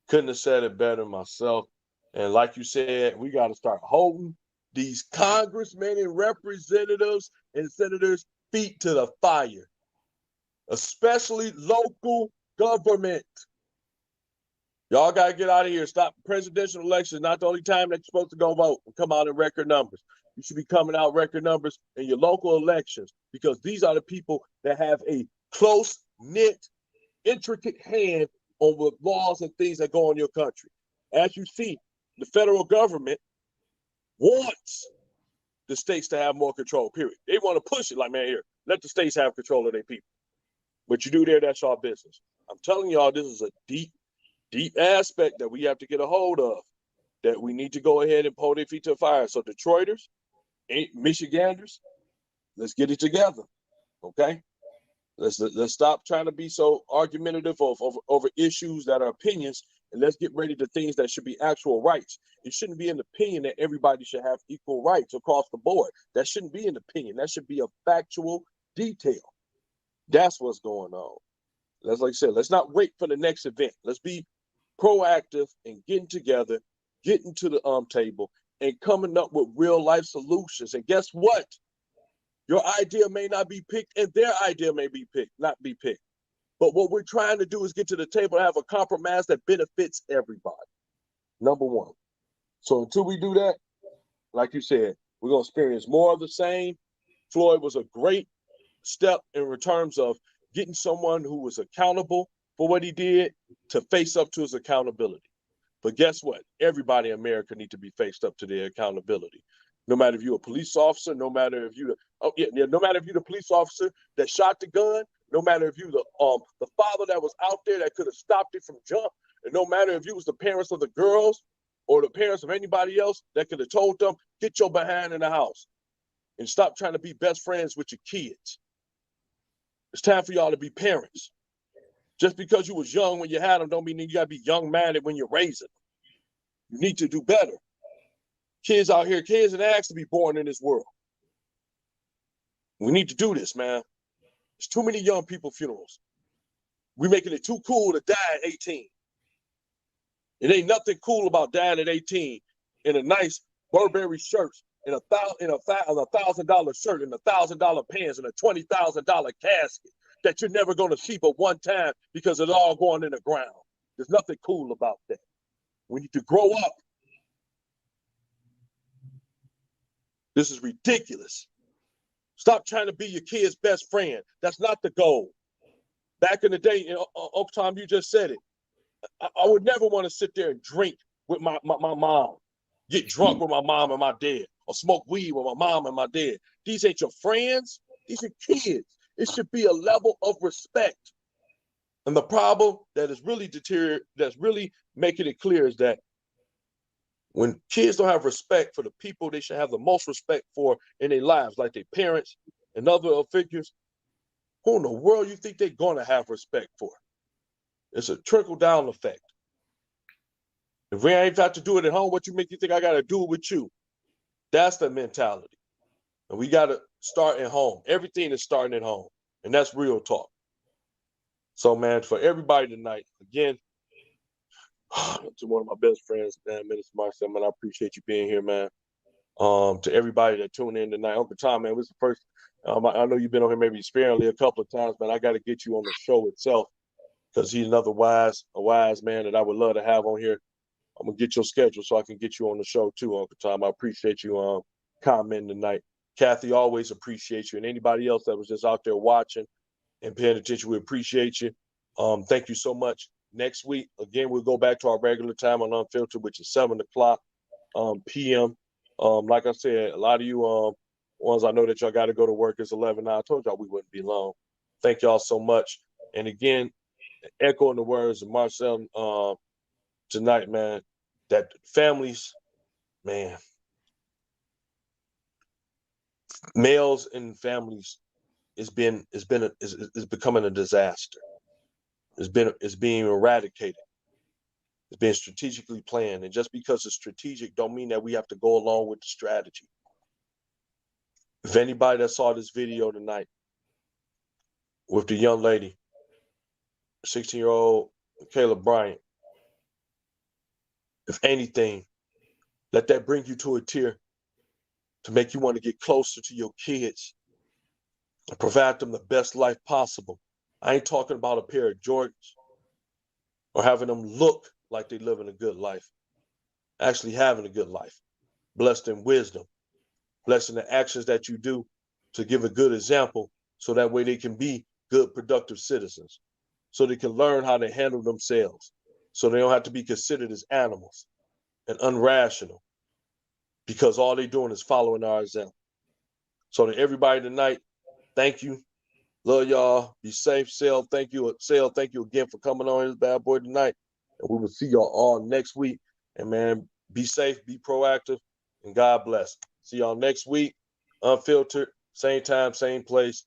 Couldn't have said it better myself. And like you said, we got to start holding these congressmen and representatives and senators' feet to the fire, especially local government. Y'all got to get out of here. Stop. Presidential elections, not the only time that you're supposed to go vote and come out in record numbers. You should be coming out record numbers in your local elections, because these are the people that have a close-knit, intricate hand on the laws and things that go on your country. As you see, the federal government wants the states to have more control, period. They want to push it like, man, here, let the states have control of their people. What you do there, that's our business. I'm telling y'all, this is a deep aspect that we have to get a hold of, that we need to go ahead and hold their feet to the fire. So Detroiters, Michiganders, let's get it together, okay? Let's stop trying to be so argumentative over issues that are opinions, and let's get ready to things that should be actual rights. It shouldn't be an opinion that everybody should have equal rights across the board. That shouldn't be an opinion. That should be a factual detail. That's what's going on. Like I said, let's not wait for the next event. Let's be proactive and getting together, getting to the table, and coming up with real life solutions. And guess what? Your idea may not be picked, and their idea may be not be picked. But what we're trying to do is get to the table and have a compromise that benefits everybody. Number one. So until we do that, like you said, we're going to experience more of the same. Floyd was a great step in terms of getting someone who was accountable for what he did to face up to his accountability. But guess what? Everybody in America needs to be faced up to their accountability. No matter if you're a police officer, no matter if you no matter if you're the police officer that shot the gun, no matter if you the father that was out there that could have stopped it from jump, and no matter if you was the parents of the girls or the parents of anybody else that could have told them, get your behind in the house and stop trying to be best friends with your kids. It's time for y'all to be parents. Just because you was young when you had them don't mean you gotta be young-minded when you're raising them. You need to do better. Kids out here, kids ain't asked to be born in this world. We need to do this, man. There's too many young people funerals. We're making it too cool to die at 18. It ain't nothing cool about dying at 18 in a nice Burberry shirt, in a $1,000 shirt, in $1,000 pants, and a $20,000 casket that you're never gonna see but one time because it's all going in the ground. There's nothing cool about that. We need to grow up. This is ridiculous. Stop trying to be your kid's best friend. That's not the goal. Back in the day, Uncle Tom, you just said it. I would never want to sit there and drink with my mom, get drunk with my mom and my dad, or smoke weed with my mom and my dad. These ain't your friends. These are kids. It should be a level of respect. And the problem that is really that's really making it clear is that when kids don't have respect for the people they should have the most respect for in their lives, like their parents and other figures, who in the world you think they're going to have respect for? It's a trickle-down effect. If we ain't got to do it at home, what you make you think I got to do it with you? That's the mentality. And we got to start at home. Everything is starting at home. And that's real talk. So, man, for everybody tonight, again, to one of my best friends, man, Minister Marcel, man, I appreciate you being here, man. To everybody that tuned in tonight, Uncle Tom, man, this is the first. I know you've been on here maybe sparingly a couple of times, but I got to get you on the show itself because he's another wise man that I would love to have on here. I'm gonna get your schedule so I can get you on the show too, Uncle Tom. I appreciate you commenting tonight. Kathy, always appreciate you, and anybody else that was just out there watching and paying attention, we appreciate you. Thank you so much. Next week, again, we'll go back to our regular time on Unfiltered, which is 7:00 p.m. Like I said, a lot of you ones I know that y'all got to go to work. It's 11 now. I told y'all we wouldn't be long. Thank y'all so much. And again, echoing the words of Marcel tonight, man, that families, man, males and families is becoming a disaster. It's being eradicated. It's being strategically planned. And just because it's strategic don't mean that we have to go along with the strategy. If anybody that saw this video tonight with the young lady, 16-year-old Caleb Bryant, if anything, let that bring you to a tear to make you want to get closer to your kids and provide them the best life possible. I ain't talking about a pair of Jordans or having them look like they living a good life, actually having a good life, blessed in wisdom, blessed in the actions that you do to give a good example so that way they can be good, productive citizens, so they can learn how to handle themselves, so they don't have to be considered as animals and unrational because all they're doing is following our example. So to everybody tonight, thank you. Love y'all. Be safe. Sale, thank you. Sale, thank you again for coming on this bad boy tonight. And we will see y'all all next week. And man, be safe, be proactive, and God bless. See y'all next week. Unfiltered, same time, same place.